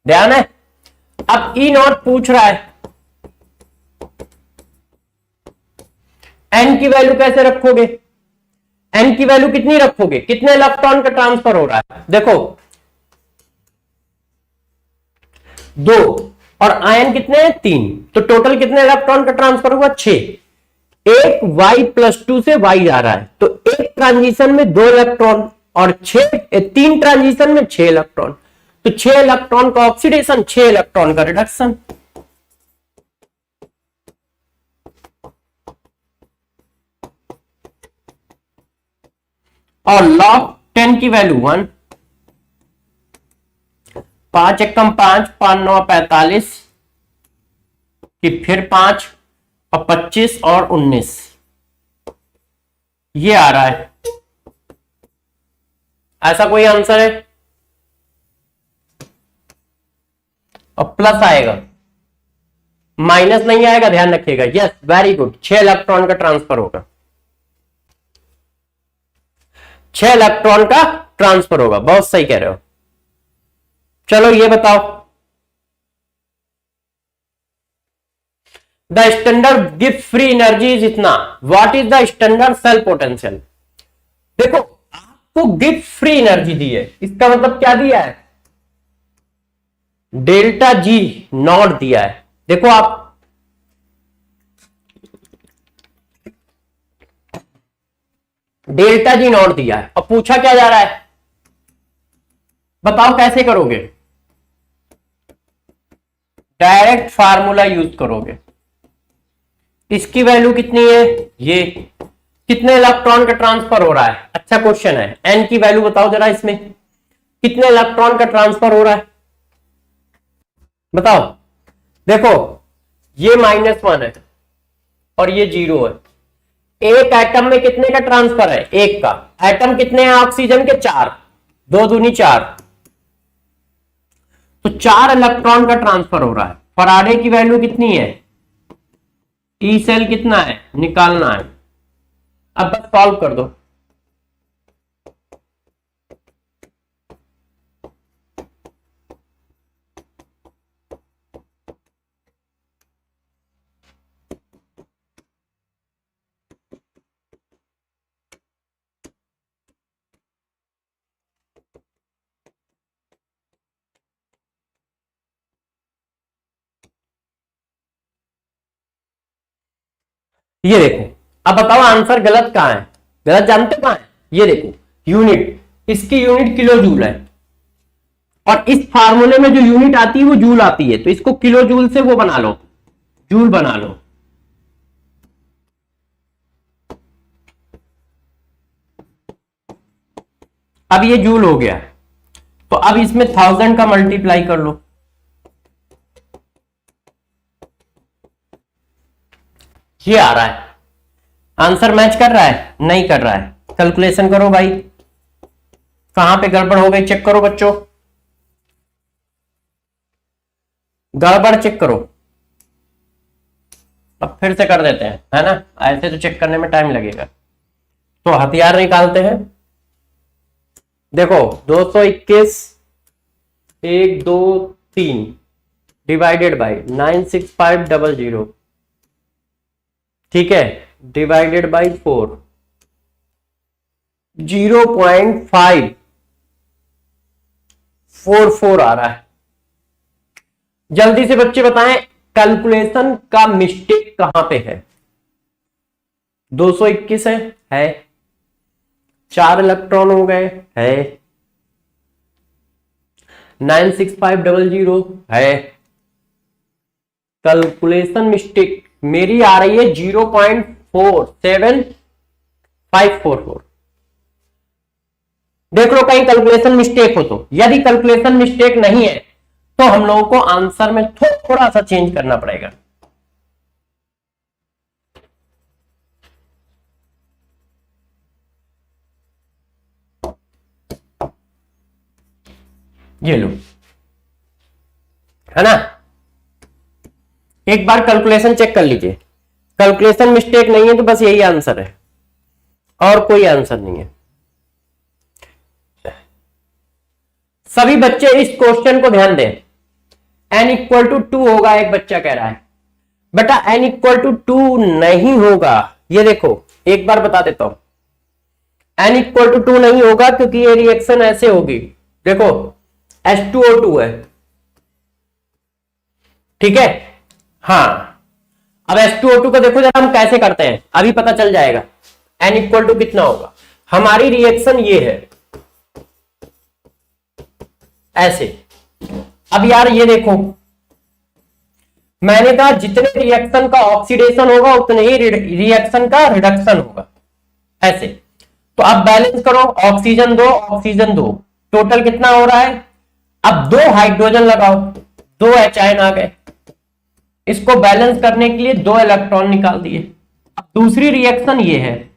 ध्यान है। अब ई नॉट पूछ रहा है, एन की वैल्यू कैसे रखोगे? एन की वैल्यू कितनी रखोगे? कितने इलेक्ट्रॉन का ट्रांसफर हो रहा है? देखो 2 और आयन कितने हैं? 3, तो टोटल कितने इलेक्ट्रॉन का ट्रांसफर हुआ? 6। एक y+2 से y आ रहा है, तो एक ट्रांजिशन में 2 इलेक्ट्रॉन और 3 ट्रांजिशन में 6 इलेक्ट्रॉन, तो 6 इलेक्ट्रॉन का ऑक्सीडेशन, 6 इलेक्ट्रॉन का रिडक्शन। और log 10 की वैल्यू 1, 5 एकम 5, 5 9 45 कि फिर 5 और 25 और 19, ये आ रहा है। ऐसा कोई आंसर है? और प्लस आएगा, माइनस नहीं आएगा, ध्यान रखिएगा। यस, वेरी गुड, 6 इलेक्ट्रॉन का ट्रांसफर होगा, 6 इलेक्ट्रॉन का ट्रांसफर होगा, बहुत सही कह रहे हो। चलो ये बताओ, द स्टैंडर्ड गिव्स फ्री एनर्जी इज इतना, what is the standard cell potential? देखो आपको गिव्स फ्री एनर्जी दी है, इसका मतलब क्या दिया है? डेल्टा जी नॉट दिया है। देखो आप डेल्टा जी नॉट दिया है और पूछा क्या जा रहा है? बताओ कैसे करोगे? डायरेक्ट फार्मूला यूज करोगे। इसकी वैल्यू कितनी है? ये कितने इलेक्ट्रॉन का ट्रांसफर हो रहा है? अच्छा क्वेश्चन है। एन की वैल्यू बताओ जरा, इसमें कितने इलेक्ट्रॉन का ट्रांसफर हो रहा है? बताओ। देखो ये -1 है और ये 0 है। एक एटम में कितने का ट्रांसफर है? एक का। एटम कितने हैं ऑक्सीजन के? 4, 2 दूनी 4, तो 4 इलेक्ट्रॉन का ट्रांसफर हो रहा है। फराडे की वैल्यू कितनी है? ई सेल कितना है? निकालना है। अब बस सॉल्व कर दो। ये देखो, अब बताओ आंसर गलत कहां है? गलत जानते कहां है? ये देखो यूनिट, इसकी यूनिट किलो जूल है, और इस फार्मूले में जो यूनिट आती है वो जूल आती है, तो इसको किलो जूल से वो बना लो, जूल बना लो। अब ये जूल हो गया, तो अब इसमें 1000 का मल्टीप्लाई कर लो, ये आ रहा है। आंसर मैच कर रहा है? नहीं कर रहा है। कैलकुलेशन करो भाई, कहां पे गड़बड़ हो गई चेक करो बच्चों, गड़बड़ चेक करो। अब फिर से कर देते हैं, है ना, ऐसे तो चेक करने में टाइम लगेगा। तो हथियार निकालते हैं। देखो 221 1 2 3 डिवाइडेड बाई 96500, ठीक है, डिवाइडेड बाई 4, 0.544 आ रहा है। जल्दी से बच्चे बताएं कैलकुलेशन का मिस्टेक कहां पे है। 221 है 4 इलेक्ट्रॉन हो गए है, 96500 है। कैलकुलेशन मिस्टेक मेरी आ रही है 0.47544। देख लो कहीं कैलकुलेशन मिस्टेक हो तो। यदि कैलकुलेशन मिस्टेक नहीं है तो हम लोगों को आंसर में थोड़ा सा चेंज करना पड़ेगा। ये लो, है ना, एक बार कैलकुलेशन चेक कर लीजिए। कैलकुलेशन मिस्टेक नहीं है तो बस यही आंसर है, और कोई आंसर नहीं है। सभी बच्चे इस क्वेश्चन को ध्यान दें। n इक्वल टू 2 होगा, एक बच्चा कह रहा है बेटा n इक्वल टू 2 नहीं होगा। ये देखो एक बार बता देता हूं, n इक्वल टू 2 नहीं होगा क्योंकि ये रिएक्शन ऐसे होगी। देखो H2O2 है, ठीक है, हाँ। अब H2O2 को देखो जरा हम कैसे करते हैं, अभी पता चल जाएगा n इक्वल टू कितना होगा। हमारी रिएक्शन ये है ऐसे। अब यार ये देखो, मैंने कहा जितने रिएक्शन का ऑक्सीडेशन होगा उतने ही रिएक्शन का रिडक्शन होगा, ऐसे। तो अब बैलेंस करो, ऑक्सीजन 2 ऑक्सीजन 2, टोटल कितना हो रहा है। अब 2 हाइड्रोजन लगाओ, 2 H आ गए। इसको बैलेंस करने के लिए 2 इलेक्ट्रॉन निकाल दिए। अब दूसरी रिएक्शन ये है,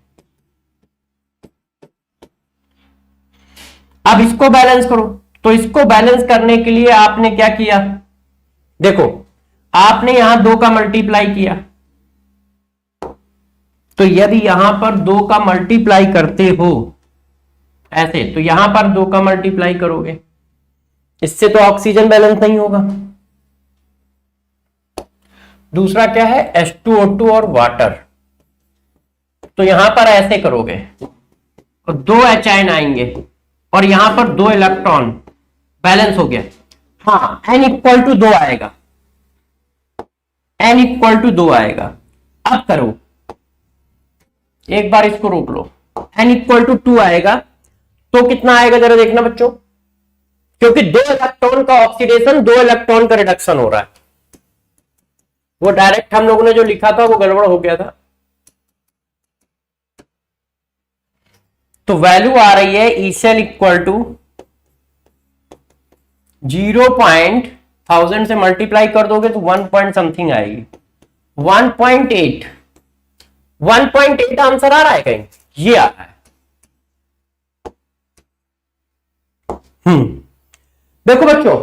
अब इसको बैलेंस करो। तो इसको बैलेंस करने के लिए आपने क्या किया, देखो आपने यहां 2 का मल्टीप्लाई किया, तो यदि यहां पर 2 का मल्टीप्लाई करते हो ऐसे, तो यहां पर 2 का मल्टीप्लाई करोगे, इससे तो ऑक्सीजन बैलेंस नहीं होगा। दूसरा क्या है, H2O2 और वाटर, तो यहां पर ऐसे करोगे तो 2 H आएंगे और यहां पर 2 इलेक्ट्रॉन, बैलेंस हो गया। हाँ n इक्वल टू 2 आएगा, n इक्वल टू 2 आएगा। अब करो, एक बार इसको रोक लो, n इक्वल टू 2 आएगा तो कितना आएगा जरा देखना बच्चों, क्योंकि 2 इलेक्ट्रॉन का ऑक्सीडेशन 2 इलेक्ट्रॉन का रिडक्शन हो रहा है। वो डायरेक्ट हम लोगों ने जो लिखा था वो गड़बड़ हो गया था। तो वैल्यू आ रही है ई सेल इक्वल टू 0.1000 से मल्टीप्लाई कर दोगे तो 1 पॉइंट समथिंग आएगी, 1.8 आंसर आ रहा है कहीं, ये आ रहा है। देखो बच्चों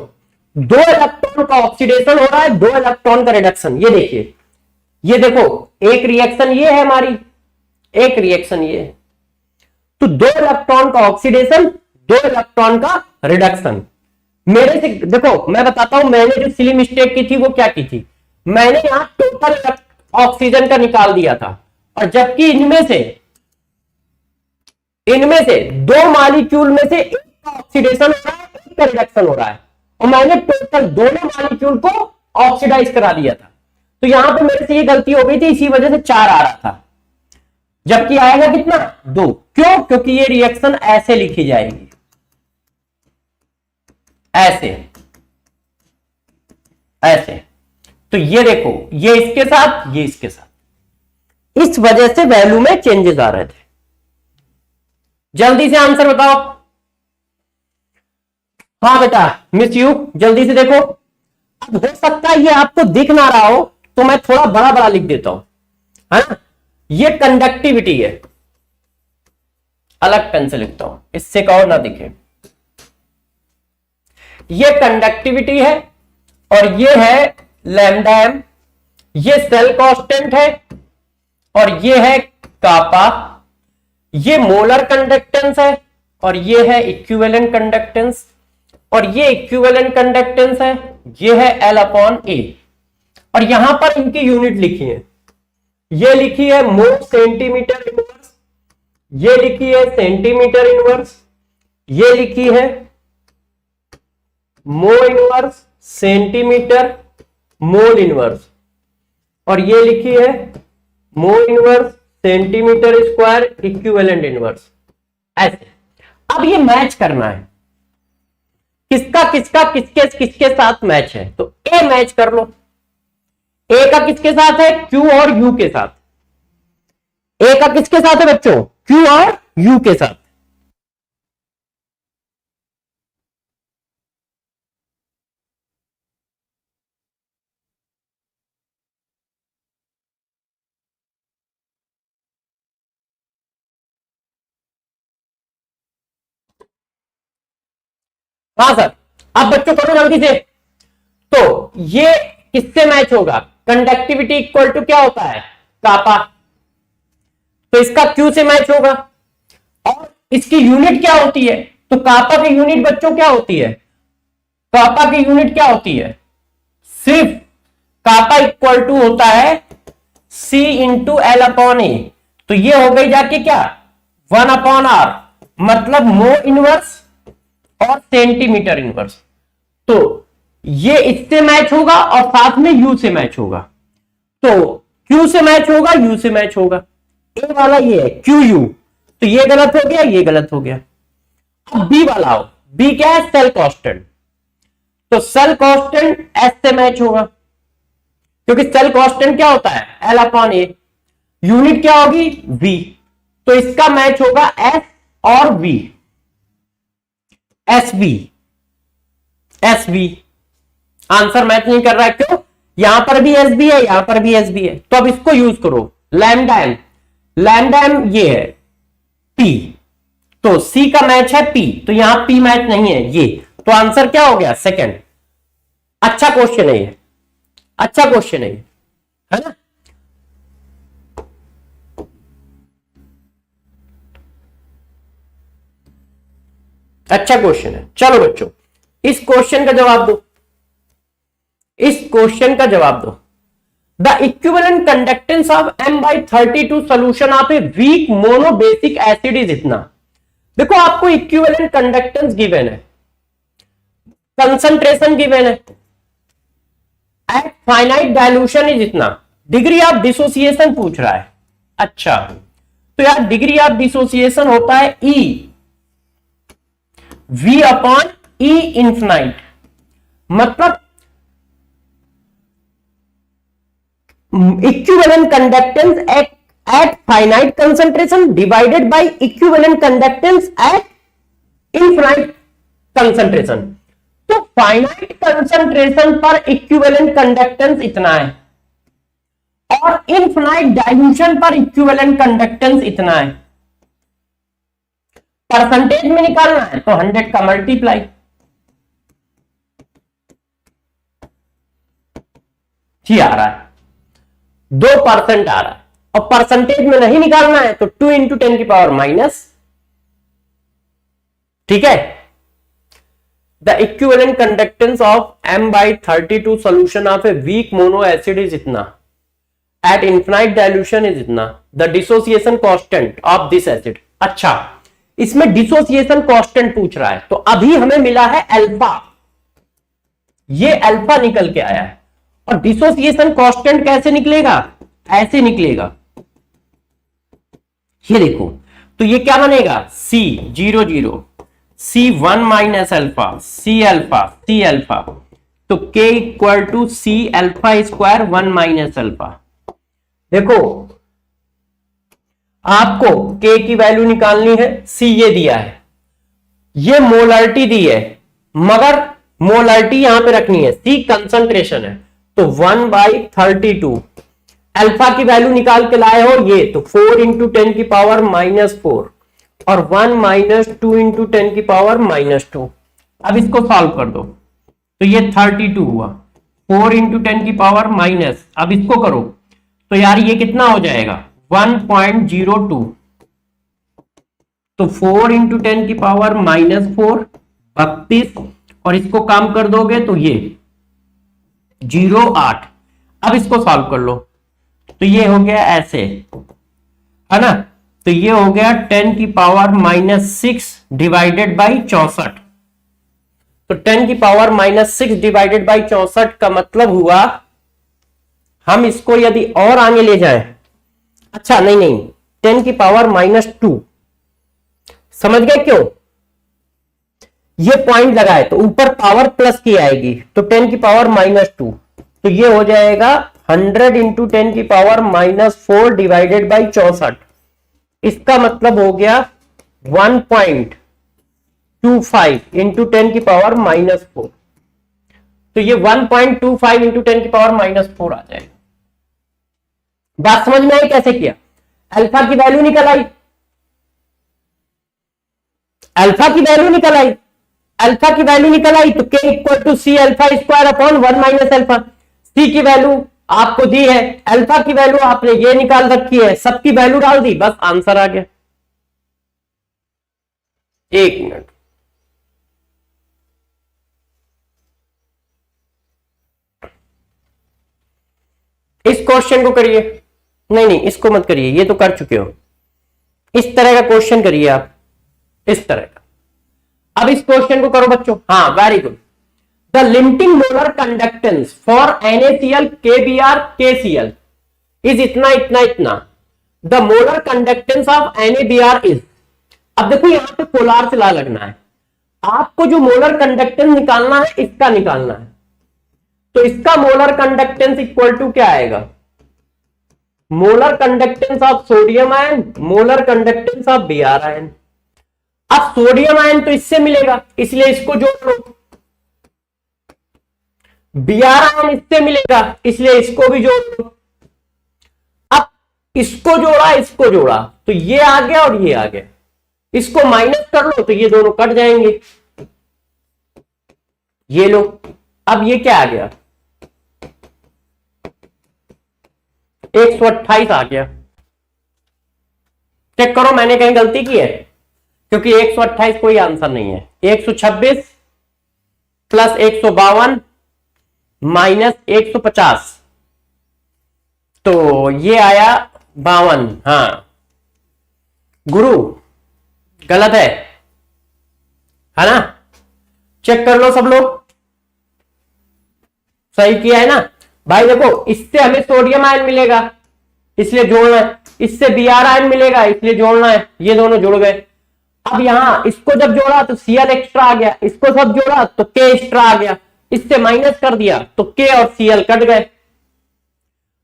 2 इलेक्ट्रॉन का ऑक्सीडेशन हो रहा है, 2 इलेक्ट्रॉन का रिडक्शन। ये देखिए, ये देखो एक रिएक्शन ये है हमारी, एक रिएक्शन ये है। तो 2 इलेक्ट्रॉन का ऑक्सीडेशन, 2 इलेक्ट्रॉन का रिडक्शन। मेरे से देखो मैं बताता हूं, मैंने जो सिली मिस्टेक की थी वो क्या की थी, मैंने यहां टोटल ऑक्सीजन का निकाल दिया था, और जबकि इनमें से 2 मॉलिक्यूल में से एक का ऑक्सीडेशन हो रहा है, एक का रिडक्शन हो रहा है, और मैंने टोटल दोनों मॉलिक्यूल को ऑक्सीडाइज करा दिया था। तो यहां पे मेरे से ये गलती हो गई थी, इसी वजह से 4 आ रहा था, जबकि आएगा कितना 2। क्यों? क्योंकि ये रिएक्शन ऐसे लिखी जाएगी, ऐसे ऐसे। तो ये देखो, ये इसके साथ, ये इसके साथ, इस वजह से वैल्यू में चेंजेस आ रहे थे। जल्दी से आंसर बताओ। हाँ बेटा, मिस यू, जल्दी से देखो। अब हो सकता है ये आपको दिख ना रहा हो, तो मैं थोड़ा बड़ा बड़ा लिख देता हूं, है ना। ये कंडक्टिविटी है, अलग पेन से लिखता हूं, इससे कहो ना दिखे। ये कंडक्टिविटी है और ये है लैम्डा एम, ये सेल कांस्टेंट है और ये है कापा, ये मोलर कंडक्टेंस है और ये है इक्विवेलेंट कंडक्टेंस, और ये इक्विवेलेंट कंडक्टेंस है, ये है L अपॉन ए। और यहां पर इनकी यूनिट लिखी है, ये लिखी है मो सेंटीमीटर इनवर्स, ये लिखी है सेंटीमीटर इनवर्स, ये लिखी है मो इनवर्स, सेंटीमीटर, मोल इनवर्स, और ये लिखी है मो inverse, centimetre square, equivalent inverse, ऐसे। अब ये मैच करना है, किसका किसका किसके किसके साथ मैच है, तो ए मैच कर लो। ए का किसके साथ है? क्यू और यू के साथ। ए का किसके साथ है बच्चों? क्यू और यू के साथ। हाँ सर, अब बच्चों करो जल्दी से। तो ये किससे मैच होगा? कंडक्टिविटी इक्वल टू क्या होता है? कापा। तो इसका क्यू से मैच होगा, और इसकी यूनिट क्या होती है? तो कापा की यूनिट बच्चों क्या होती है? कापा की यूनिट क्या होती है? सिर्फ कापा इक्वल टू होता है C इंटू एल अपॉन ए। तो ये हो गई जाके क्या? 1 अपॉन आर, मतलब मो इनवर्स और सेंटीमीटर इनवर्स। तो ये इससे मैच होगा और साथ में यू से मैच होगा। तो क्यू से मैच होगा, यू से मैच होगा। ए वाला ये है क्यू यू, तो ये गलत हो गया, ये गलत हो गया। अब बी वाला आओ। बी क्या है? Cell constant. तो सेल कांस्टेंट एस से मैच होगा, क्योंकि सेल कांस्टेंट क्या होता है? एल अपॉन ए। यूनिट क्या होगी? वी। तो इसका मैच होगा एस और V, S V, S V. Answer match नहीं कर रहा है, क्यों? यहां पर भी एस बी है, यहां पर भी एस बी है। तो अब इसको यूज करो, लैम्डा एम। लैम्डा एम ये है पी, तो सी का मैच है पी, तो यहां पी मैच नहीं है ये। तो आंसर क्या हो गया? सेकंड। अच्छा क्वेश्चन है ये, अच्छा क्वेश्चन है ये, है ना। अच्छा क्वेश्चन है। चलो बच्चों, इस क्वेश्चन का जवाब दो, इस क्वेश्चन का जवाब दो। The equivalent conductance of M/32 solution of a weak monobasic acid is इतना। देखो आपको इक्विवेलेंट कंडक्टेंस गिवन है, कंसंट्रेशन गिवन है, एट फाइनाइट डायल्यूशन इज इतना, डिग्री ऑफ डिसोसिएशन पूछ रहा है। अच्छा, तो यार डिग्री ऑफ डिसोसिएशन होता है E V upon E infinite, मतलब equivalent conductance at finite concentration divided by equivalent conductance at infinite concentration. तो फाइनाइट कंसंट्रेशन पर इक्विवेलेंट कंडक्टेंस इतना है और इनफिनाइट डायल्यूशन पर इक्विवेलेंट कंडक्टेंस इतना है। परसेंटेज में निकालना है तो 100 का मल्टीप्लाई, जी आ रहा है 2% आ रहा है। और परसेंटेज में नहीं निकालना है तो 2 इंटू 10 की पावर माइनस, ठीक है। The equivalent conductance of M/32 solution of a weak mono acid is इतना, एट इनफिनाइट डायल्यूशन इज इतना, the dissociation constant of this acid. अच्छा, इसमें डिसोसिएशन कांस्टेंट पूछ रहा है, तो अभी हमें मिला है अल्फा, ये अल्फा निकल के आया है। और डिसोसिएशन कांस्टेंट कैसे निकलेगा? ऐसे निकलेगा, ये देखो तो ये क्या बनेगा, C0 C1 minus alpha C alpha तो K equal to C alpha square 1 minus alpha. देखो आपको K की वैल्यू निकालनी है, C ये दिया है, ये मोलारिटी दी है, मगर मोलारिटी यहां पे रखनी है, C कंसंट्रेशन है, तो 1/32 अल्फा की वैल्यू निकाल के लाए हो ये, तो 4 इंटू 10 की पावर -4 और 1 माइनस 2 इंटू 10 की पावर -2। अब इसको सॉल्व कर दो तो ये 32 हुआ, 4 इंटू 10 की पावर माइनस, अब इसको करो तो यार ये कितना हो जाएगा 1.02, तो 4 इंटू 10 की पावर -4 32, और इसको काम कर दोगे तो ये 0.8। अब इसको सॉल्व कर लो तो ये हो गया ऐसे, है ना, तो ये हो गया 10 की पावर -6 डिवाइडेड बाई 64। तो 10 की पावर -6 डिवाइडेड बाई 64 का मतलब हुआ, हम इसको यदि और आगे ले जाएं, अच्छा नहीं 10 की पावर -2, समझ गए क्यों, ये पॉइंट लगाए तो ऊपर पावर प्लस की आएगी, तो 10 की पावर -2, तो ये हो जाएगा 100 इंटू 10 की पावर -4 डिवाइडेड बाई 64। इसका मतलब हो गया 1.25 इंटू 10 की पावर -4, तो ये 1.25 इंटू 10 की पावर -4 आ जाएगा। बात समझ में आई कैसे किया, अल्फा की वैल्यू निकल आई, अल्फा की वैल्यू निकल आई, अल्फा की वैल्यू निकल आई, तो K equal to C alpha square upon 1 minus alpha. C की वैल्यू आपको दी है, अल्फा की वैल्यू आपने ये निकाल रखी है, सबकी वैल्यू डाल दी, बस आंसर आ गया। एक मिनट, इस क्वेश्चन को करिए, नहीं इसको मत करिए, ये तो कर चुके हो, इस तरह का क्वेश्चन करिए आप, इस तरह का। अब इस क्वेश्चन को करो बच्चों, हाँ very good. The limiting molar conductance for NaCl KBr KCl is इतना इतना इतना, the molar conductance of NaBr is, अब देखो यहां पे पोलार से ला लगना है, आपको जो मोलर कंडक्टेंस निकालना है इसका निकालना है, तो इसका मोलर कंडक्टेंस इक्वल टू क्या आएगा, molar conductance of sodium ion, molar conductance of Br ion. अब सोडियम आयन तो इससे मिलेगा, इसलिए इसको जोड़ लो, Br आयन इससे मिलेगा, इसलिए इसको भी जोड़ लो। अब इसको जोड़ा तो ये आ गया और ये आ गया, इसको माइनस कर लो तो ये दोनों कट जाएंगे, ये लो, अब ये क्या आ गया 128 आ गया। चेक करो मैंने कहीं गलती की है, क्योंकि 128 कोई आंसर नहीं है, 126 प्लस 152 माइनस 150, तो ये आया 52। हाँ गुरु गलत है ना, चेक कर लो सब लोग, सही किया है ना भाई। देखो इससे हमें सोडियम आयन मिलेगा इसलिए जोड़ना है, इससे Br आयन मिलेगा इसलिए जोड़ना है, ये दोनों जुड़ गए। अब यहां इसको जब जोड़ा तो Cl एक्स्ट्रा आ गया, इसको सब जोड़ा तो K एक्स्ट्रा आ गया, इससे माइनस कर दिया तो K और Cl कट गए,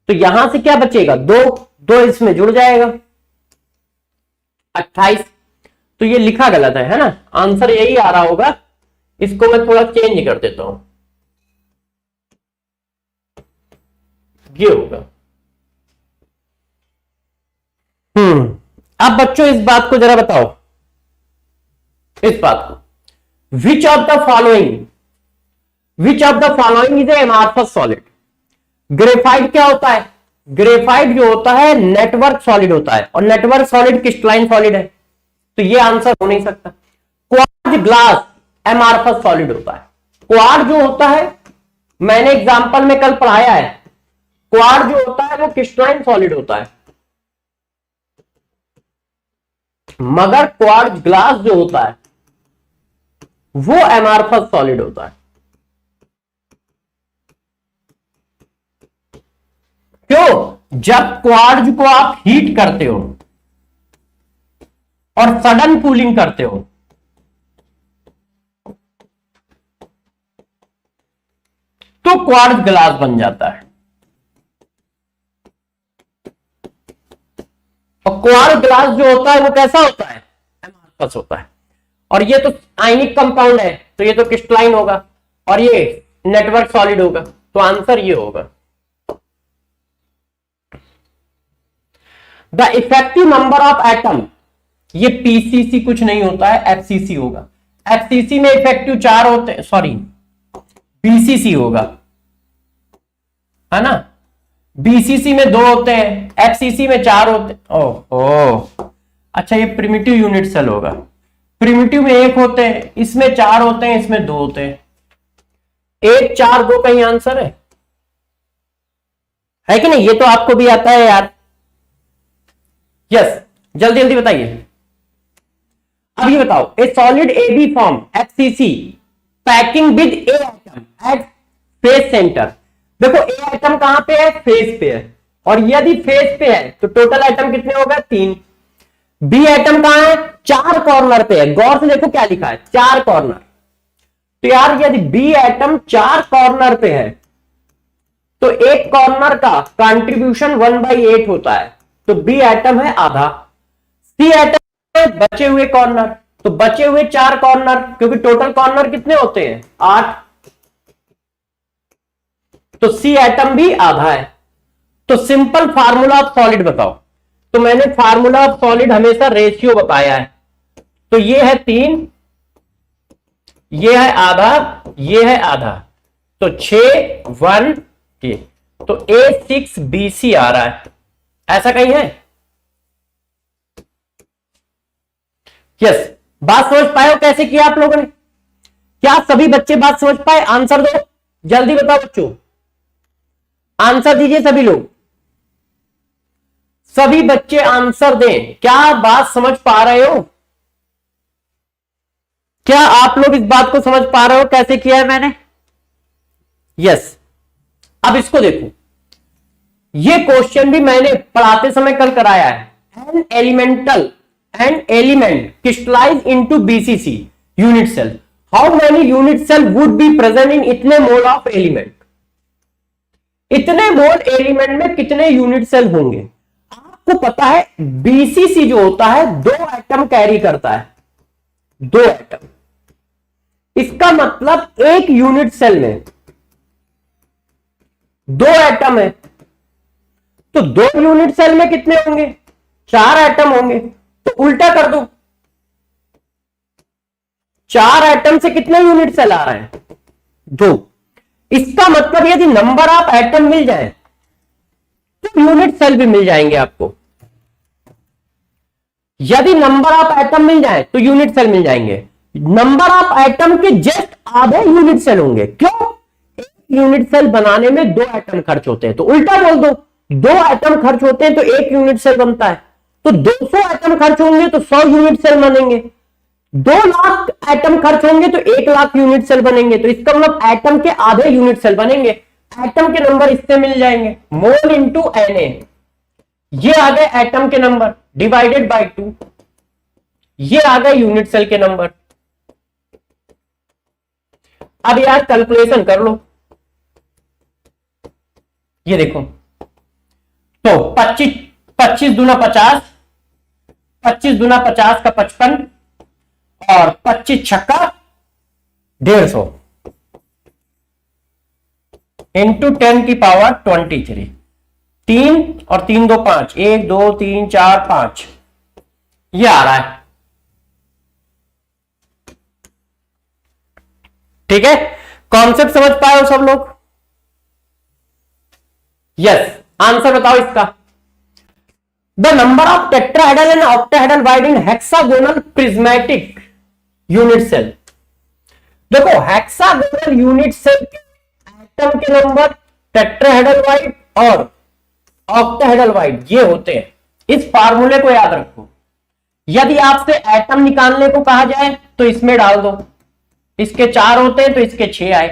तो यहां से क्या बचेगा, दो इसमें जुड़ जाएगा 28। तो ये लिखा गलत है ना, आंसर यही आ रहा होगा, इसको मैं थोड़ा चेंज कर देता हूं, ये होगा। अब बच्चों इस बात को जरा बताओ, इस बात को, which of the following is amorphous solid. Graphite क्या होता है, ग्रेफाइट जो होता है नेटवर्क सॉलिड होता है, और नेटवर्क सॉलिड क्रिस्टलाइन सॉलिड है, तो ये आंसर हो नहीं सकता। क्वार्ट्ज ग्लास एमार्फस सॉलिड होता है, क्वार्ट्ज जो होता है मैंने एग्जांपल में कल पढ़ाया है, क्वार्ट्ज जो होता है वो क्रिस्टलाइन सॉलिड होता है, मगर क्वार्ट्ज ग्लास जो होता है वो एमार्फस सॉलिड होता है। क्यों, जब क्वार्ट्ज को आप हीट करते हो और सडन कूलिंग करते हो तो क्वार्ट्ज ग्लास बन जाता है। और क्वार्ट्ज ग्लास जो होता है वो कैसा होता है, एमआरफस होता है। और ये तो आयनिक कंपाउंड है तो ये तो क्रिस्टलाइन होगा, और ये नेटवर्क सॉलिड होगा, तो आंसर ये होगा। The effective number of atom, ये पीसीसी कुछ नहीं होता है, एफसीसी होगा। एफसीसी में इफेक्टिव 4 होते हैं, सॉरी बीसीसी होगा, है ना। बीसीसी में 2 होते हैं, एफसीसी में 4 होते हैं। ओह अच्छा, ये प्रिमिटिव यूनिट सेल होगा। प्रिमिटिव में 1 होते हैं, इसमें 4 होते हैं, इसमें 2 होते हैं। 1 4 2 कहीं आंसर है कि नहीं? ये तो आपको भी आता है यार। यस, जल्दी जल्दी बताइए। अब ये बताओ, a solid A B form FCC packing with A atom at face centre. देखो ए एटम कहां पे है, फेस पे है, और यदि फेस पे है तो टोटल एटम कितने हो गए, 3। बी एटम कहां है, 4 कॉर्नर पे है। गौर से देखो क्या लिखा है, 4 कॉर्नर। तो यार यदि बी एटम 4 कॉर्नर पे है तो एक कॉर्नर का कंट्रीब्यूशन 1/8 होता है, तो बी एटम है आधा। सी एटम है बचे हुए कॉर्नर, तो बचे हुए 4 कॉर्नर, क्योंकि टोटल कॉर्नर कितने होते हैं, 8, तो सी एटम भी आधा है। तो सिंपल फार्मूला ऑफ सॉलिड बताओ। तो मैंने फार्मूला ऑफ सॉलिड हमेशा रेशियो बताया है। तो ये है 3, ये है आधा, ये है आधा, तो 6 1 के, तो A6BC आ रहा है। ऐसा कहीं है? यस। बात समझ पाए हो कैसे किया आप लोगों ने? क्या सभी बच्चे बात समझ पाए? आंसर दो, जल्दी बताओ बच्चों, आंसर दीजिए सभी लोग। सभी बच्चे आंसर दें। क्या बात समझ पा रहे हो? क्या आप लोग इस बात को समझ पा रहे हो कैसे किया है मैंने? यस। अब इसको देखो, ये क्वेश्चन भी मैंने पढ़ाते समय कल कराया है। An element crystallize into BCC unit cell, how many unit cell would be present in इतने मोल ऑफ एलिमेंट। इतने मोल एलिमेंट में कितने यूनिट सेल होंगे? आपको पता है बीसीसी जो होता है 2 एटम कैरी करता है, 2 एटम। इसका मतलब एक यूनिट सेल में 2 एटम है, तो 2 यूनिट सेल में कितने होंगे, 4 एटम होंगे। तो उल्टा कर दो, 4 एटम से कितने यूनिट सेल आ रहे हैं, 2। इसका मतलब यदि नंबर ऑफ एटम मिल जाए तो यूनिट सेल भी मिल जाएंगे आपको। यदि नंबर ऑफ एटम मिल जाए तो यूनिट सेल मिल जाएंगे। नंबर ऑफ एटम के जस्ट आधे यूनिट सेल होंगे। क्यों? एक यूनिट सेल बनाने में 2 एटम खर्च होते हैं। तो उल्टा बोल दो, 2 एटम खर्च होते हैं तो 1 यूनिट सेल बनता है। तो 200 एटम खर्च होंगे तो 100 यूनिट सेल बनेंगे। 2 लाख एटम खर्च होंगे तो 1 लाख यूनिट सेल बनेंगे। तो इसका मतलब एटम के आधे यूनिट सेल बनेंगे। एटम के नंबर इससे मिल जाएंगे, मोल इंटू Na। ये आ गए एटम के नंबर डिवाइडेड बाय 2, ये आ गए यूनिट सेल के नंबर। अब यार कैलकुलेशन कर लो। ये देखो, तो 25 दूना 50, 25 दूना 50 का 55, और 25 छक्का 150 इंटू 10 की पावर 23। 3 और 3 2 5, 1 2 3 4 5, ये आ रहा है। ठीक है, कॉन्सेप्ट समझ पाए हो सब लोग? यस। आंसर बताओ इसका। The number of tetrahedral and octahedral void in hexagonal prismatic unit cell. देखो हेक्सागोनल यूनिट सेल एटम के नंबर टेट्राहेड्रल वाइड और ऑक्टाहेड्रल वाइड ये होते हैं। इस फार्मूले को याद रखो। यदि आपसे एटम निकालने को कहा जाए तो इसमें डाल दो, इसके 4 होते हैं तो इसके 6 आए।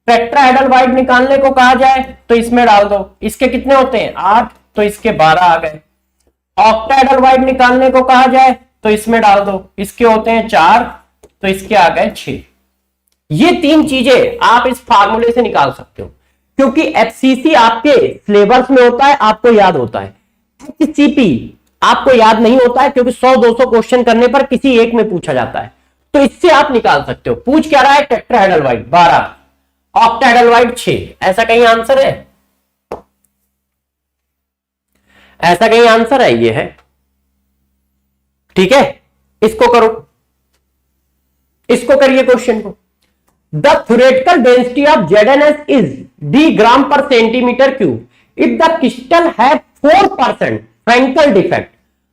टेट्राहेड्रल वाइड निकालने को कहा जाए तो इसमें डाल दो, इसके कितने होते हैं 8, तो इसके 12 आ गए। ऑक्टाहेड्रल वाइड निकालने को कहा जाए तो इसमें डाल दो, इसके होते हैं 4 तो इसके आ गए 6। ये 3 चीजें आप इस फार्मूले से निकाल सकते हो, क्योंकि एफसीसी आपके सिलेबस में होता है, आपको याद होता है। एचसीपी आपको याद नहीं होता है, क्योंकि 100-200 क्वेश्चन करने पर किसी एक में पूछा जाता है, तो इससे आप निकाल सकते हो। पूछ क्या रहा है? Tetrahedral 12, octahedral 6। ऐसा कहीं आंसर है? ऐसा कहीं आंसर है? ये है, ठीक है। इसको करो, इसको करिए क्वेश्चन को। The theoretical density of ZnS is d gram per centimetre cube if the crystal have 4% Frenkel defect,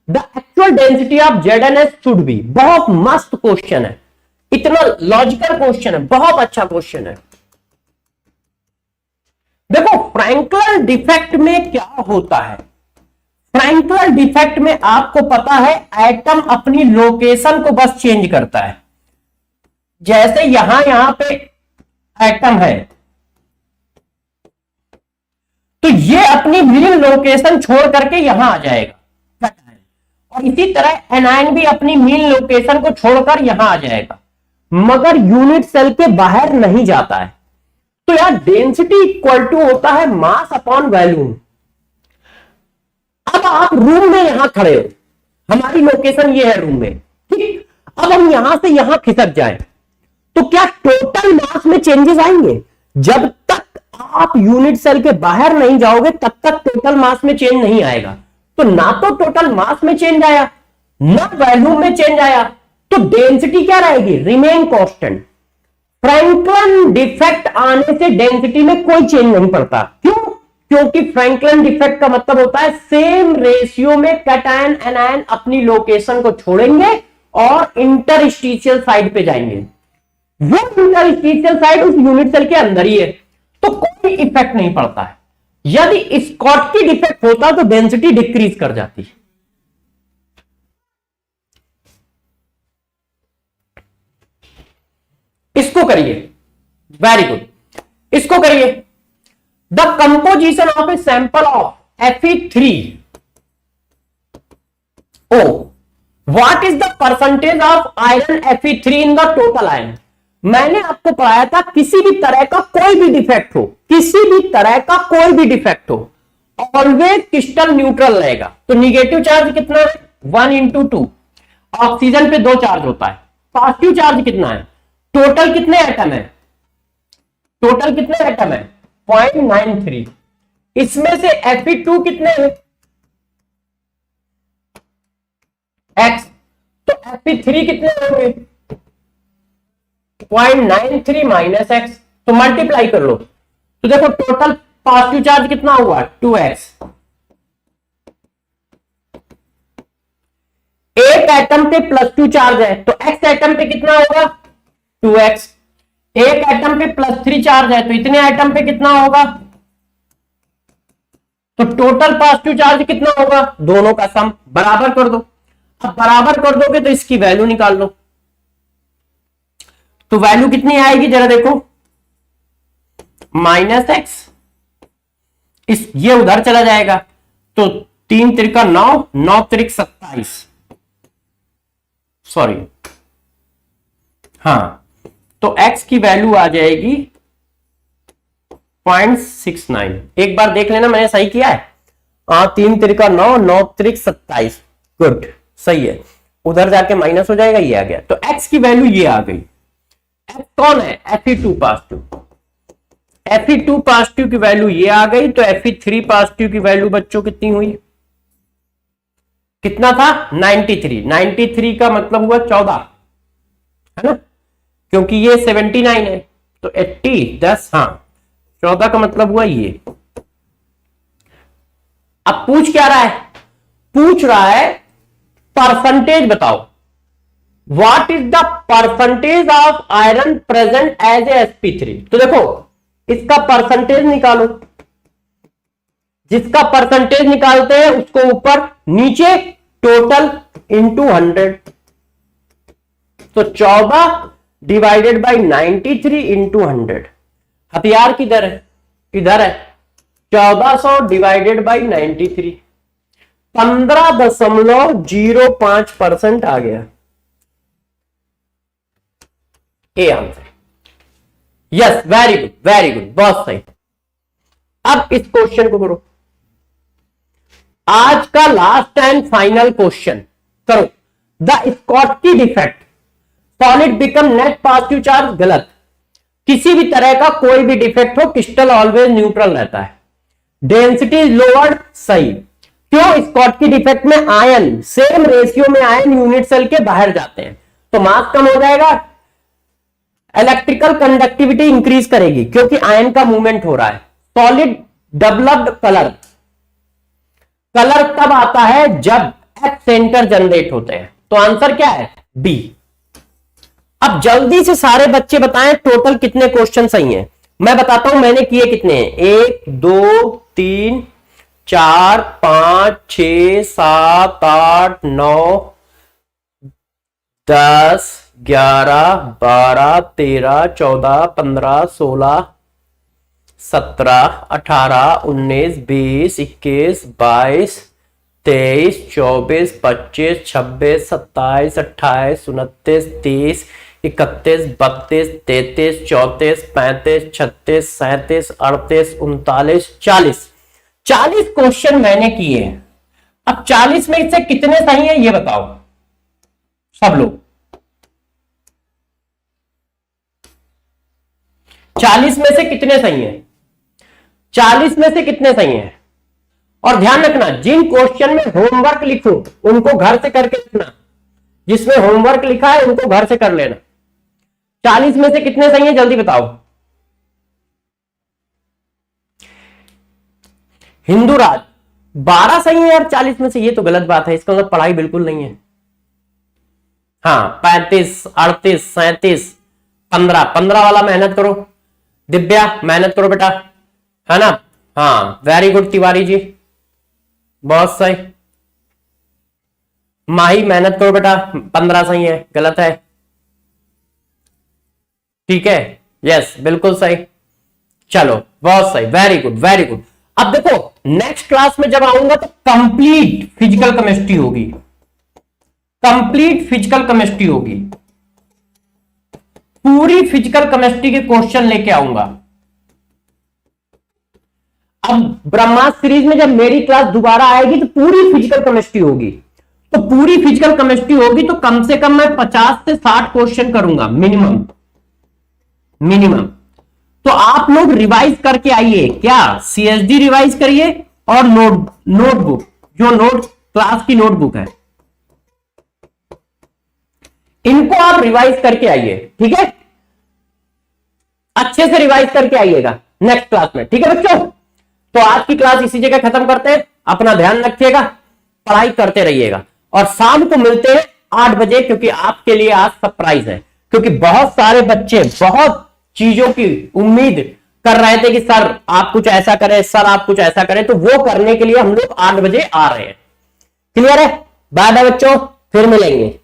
the actual density of ZnS should be. बहुत मस्त क्वेश्चन है, इतना लॉजिकल क्वेश्चन है, बहुत अच्छा क्वेश्चन है। देखो फ्रैंकल डिफेक्ट में क्या होता है? फ्रैंकल डिफेक्ट में आपको पता है एटम अपनी लोकेशन को बस चेंज करता है। जैसे यहां पे एटम है, तो ये अपनी मेन लोकेशन छोड़ करके यहां आ जाएगा, और इसी तरह एनायन भी अपनी मेन लोकेशन को छोड़कर यहां आ जाएगा, मगर यूनिट सेल के बाहर नहीं जाता है। तो यार डेंसिटी इक्वल टू होता है मास अपॉन वॉल्यूम। अब आप रूम में यहां खड़े हो, हमारी लोकेशन ये है रूम में, ठीक। अब हम यहां से यहां खिसक जाए तो क्या टोटल मास में चेंजेस आएंगे? जब तक आप यूनिट सेल के बाहर नहीं जाओगे तब तक टोटल मास में चेंज नहीं आएगा। तो ना तो टोटल मास में चेंज आया, ना वॉल्यूम में चेंज आया, तो डेंसिटी क्या रहेगी? Remain constant. फ्रैंकलिन डिफेक्ट आने से डेंसिटी में कोई चेंज नहीं पड़ता। क्यों? क्योंकि फ्रैंकलिन डिफेक्ट का मतलब होता है सेम रेशियो में कैटायन एनायन अपनी लोकेशन को छोड़ेंगे और इंटरस्टिशियल साइड पे जाएंगे। वो इंटरस्टिशियल साइड उस यूनिट सेल के अंदर ही है, तो कोई इफेक्ट नहीं पड़ता है। यदि स्कॉटकी डिफेक्ट होता तो डेंसिटी डिक्रीज कर जाती। इसको करिए, वेरी गुड, इसको करिए। The composition of a sample of Fe3O, what is the percentage of iron Fe3 in the total iron? मैंने आपको पढ़ाया था किसी भी तरह का कोई भी डिफेक्ट हो, किसी भी तरह का कोई भी डिफेक्ट हो, ऑलवेज क्रिस्टल न्यूट्रल रहेगा। तो निगेटिव चार्ज कितना है? 1/2। ऑक्सीजन पे 2 चार्ज होता है। पॉजिटिव चार्ज कितना है? टोटल कितने एटम है? टोटल कितने एटम है? 0.93। इसमें से Fe2 कितने हैं? X। तो Fe3 कितने होंगे? 0.93 माइनस एक्स, तो मल्टीप्लाई कर लो। तो देखो टोटल पॉजिटिव चार्ज कितना हुआ? 2x। एक एटम पे +2 चार्ज है, तो x एटम पे कितना होगा? 2x। एक एटम पे +3 चार्ज है, तो इतने एटम पे कितना होगा? तो टोटल पॉजिटिव चार्ज कितना होगा? दोनों का सम। बराबर कर दो। अब बराबर कर दोगे तो इसकी वैल्यू निकाल लो। तो वैल्यू कितनी आएगी जरा देखो, -x। इस ये उधर चला जाएगा, तो 3 त्रिका 9, 9 त्रिक 27, सॉरी, हाँ, तो x की वैल्यू आ जाएगी 0.69। एक बार देख लेना मैंने सही किया है। 3 त्रिका 9, 9 त्रिक 27, गुड, सही है। उधर जाके माइनस हो जाएगा, ये आ गया। तो x की वैल्यू ये आ गई। F कौन है? Fe2 positive. Fe2 पॉजिटिव की वैल्यू ये आ गई। तो Fe3 पॉजिटिव की वैल्यू बच्चों कितनी हुई? कितना था? 93। 93 का मतलब हुआ 14, है ना, क्योंकि ये 79 है, तो 80 10, हाँ, 14 का मतलब हुआ ये। अब पूछ क्या रहा है? पूछ रहा है परसेंटेज बताओ। What is the percentage of iron present as a sp3? तो देखो इसका परसेंटेज निकालो। जिसका परसेंटेज निकालते हैं उसको ऊपर नीचे टोटल इंटू 100। तो 14 डिवाइडेड बाई 93 इंटू 100। हथियार किधर है? इधर है। 1400 डिवाइडेड बाई 93। 15.05% आ गया A answer. Yes, very good very good, बहुत सही। अब इस क्वेश्चन को करो, आज का लास्ट एंड फाइनल क्वेश्चन करो। The Schottky defect, solid become net positive charge, गलत। किसी भी तरह का कोई भी डिफेक्ट हो, क्रिस्टल ऑलवेज न्यूट्रल रहता है। डेंसिटी इज लोअर्ड, सही। क्यों? स्कॉटकी डिफेक्ट में आयन सेम रेशियो में आयन यूनिट सेल के बाहर जाते हैं, तो मास कम हो जाएगा। इलेक्ट्रिकल कंडक्टिविटी इंक्रीज करेगी क्योंकि आयन का मूवमेंट हो रहा है। सॉलिड डेवलप्ड कलर, कलर तब आता है जब एच सेंटर जनरेट होते हैं, तो आंसर क्या है? बी। अब जल्दी से सारे बच्चे बताएं टोटल कितने क्वेश्चन सही हैं। मैं बताता हूं मैंने किए कितने हैं। 1 2 3 4 5 6 7 8 9 10 11 12 13 14 15 16 17 18 19 20 21 22 23 24 25 26 27 28 29 30 31 32 33 34 35 36 37 38 39 40 40 क्वेश्चन मैंने किए हैं। अब 40 में से कितने सही हैं ये बताओ सब लोग। 40 में से कितने सही हैं? 40 में से कितने सही हैं? और ध्यान रखना, जिन क्वेश्चन में होमवर्क लिखो उनको घर से करके लिखना। जिसमें होमवर्क लिखा है उनको घर से कर लेना। 40 में से कितने सही हैं जल्दी बताओ। हिंदूराज 12 सही है यार 40 में से, ये तो गलत बात है, इसका मतलब पढ़ाई बिल्कुल नहीं है। हाँ 35 38 37 15 15 वाला मेहनत करो। दिव्या मेहनत करो बेटा, है ना। हाँ वेरी गुड तिवारी जी, बहुत सही। माही मेहनत करो बेटा, 15 सही है, गलत है। ठीक है, यस बिल्कुल सही। चलो बहुत सही, वेरी गुड वेरी गुड। अब देखो नेक्स्ट क्लास में जब आऊंगा तो कंप्लीट फिजिकल केमिस्ट्री होगी, कंप्लीट फिजिकल केमिस्ट्री होगी। पूरी फिजिकल केमिस्ट्री के क्वेश्चन लेके आऊंगा। अब ब्रह्मास्त्र सीरीज में जब मेरी क्लास दोबारा आएगी तो पूरी फिजिकल केमिस्ट्री होगी। तो पूरी फिजिकल केमिस्ट्री होगी तो कम से कम मैं 50 से 60 क्वेश्चन करूंगा मिनिमम मिनिमम। तो आप लोग रिवाइज करके आइए, क्या सीएसडी रिवाइज करिए और नोटबुक जो नोट क्लास की नोटबुक है इनको आप रिवाइज करके आइए, ठीक है। अच्छे से रिवाइज करके आइएगा नेक्स्ट क्लास में, ठीक है बच्चों। तो आज की क्लास इसी जगह खत्म करते हैं। अपना ध्यान रखिएगा, पढ़ाई करते रहिएगा और शाम को मिलते हैं 8 बजे, क्योंकि आपके लिए आज सरप्राइज है। क्योंकि बहुत सारे बच्चे बहुत चीजों की उम्मीद कर रहे थे कि सर आप कुछ ऐसा करें, सर आप कुछ ऐसा करें, तो वो करने के लिए हम लोग 8 बजे आ रहे हैं। क्लियर है? बाय बाय बच्चों, फिर मिलेंगे।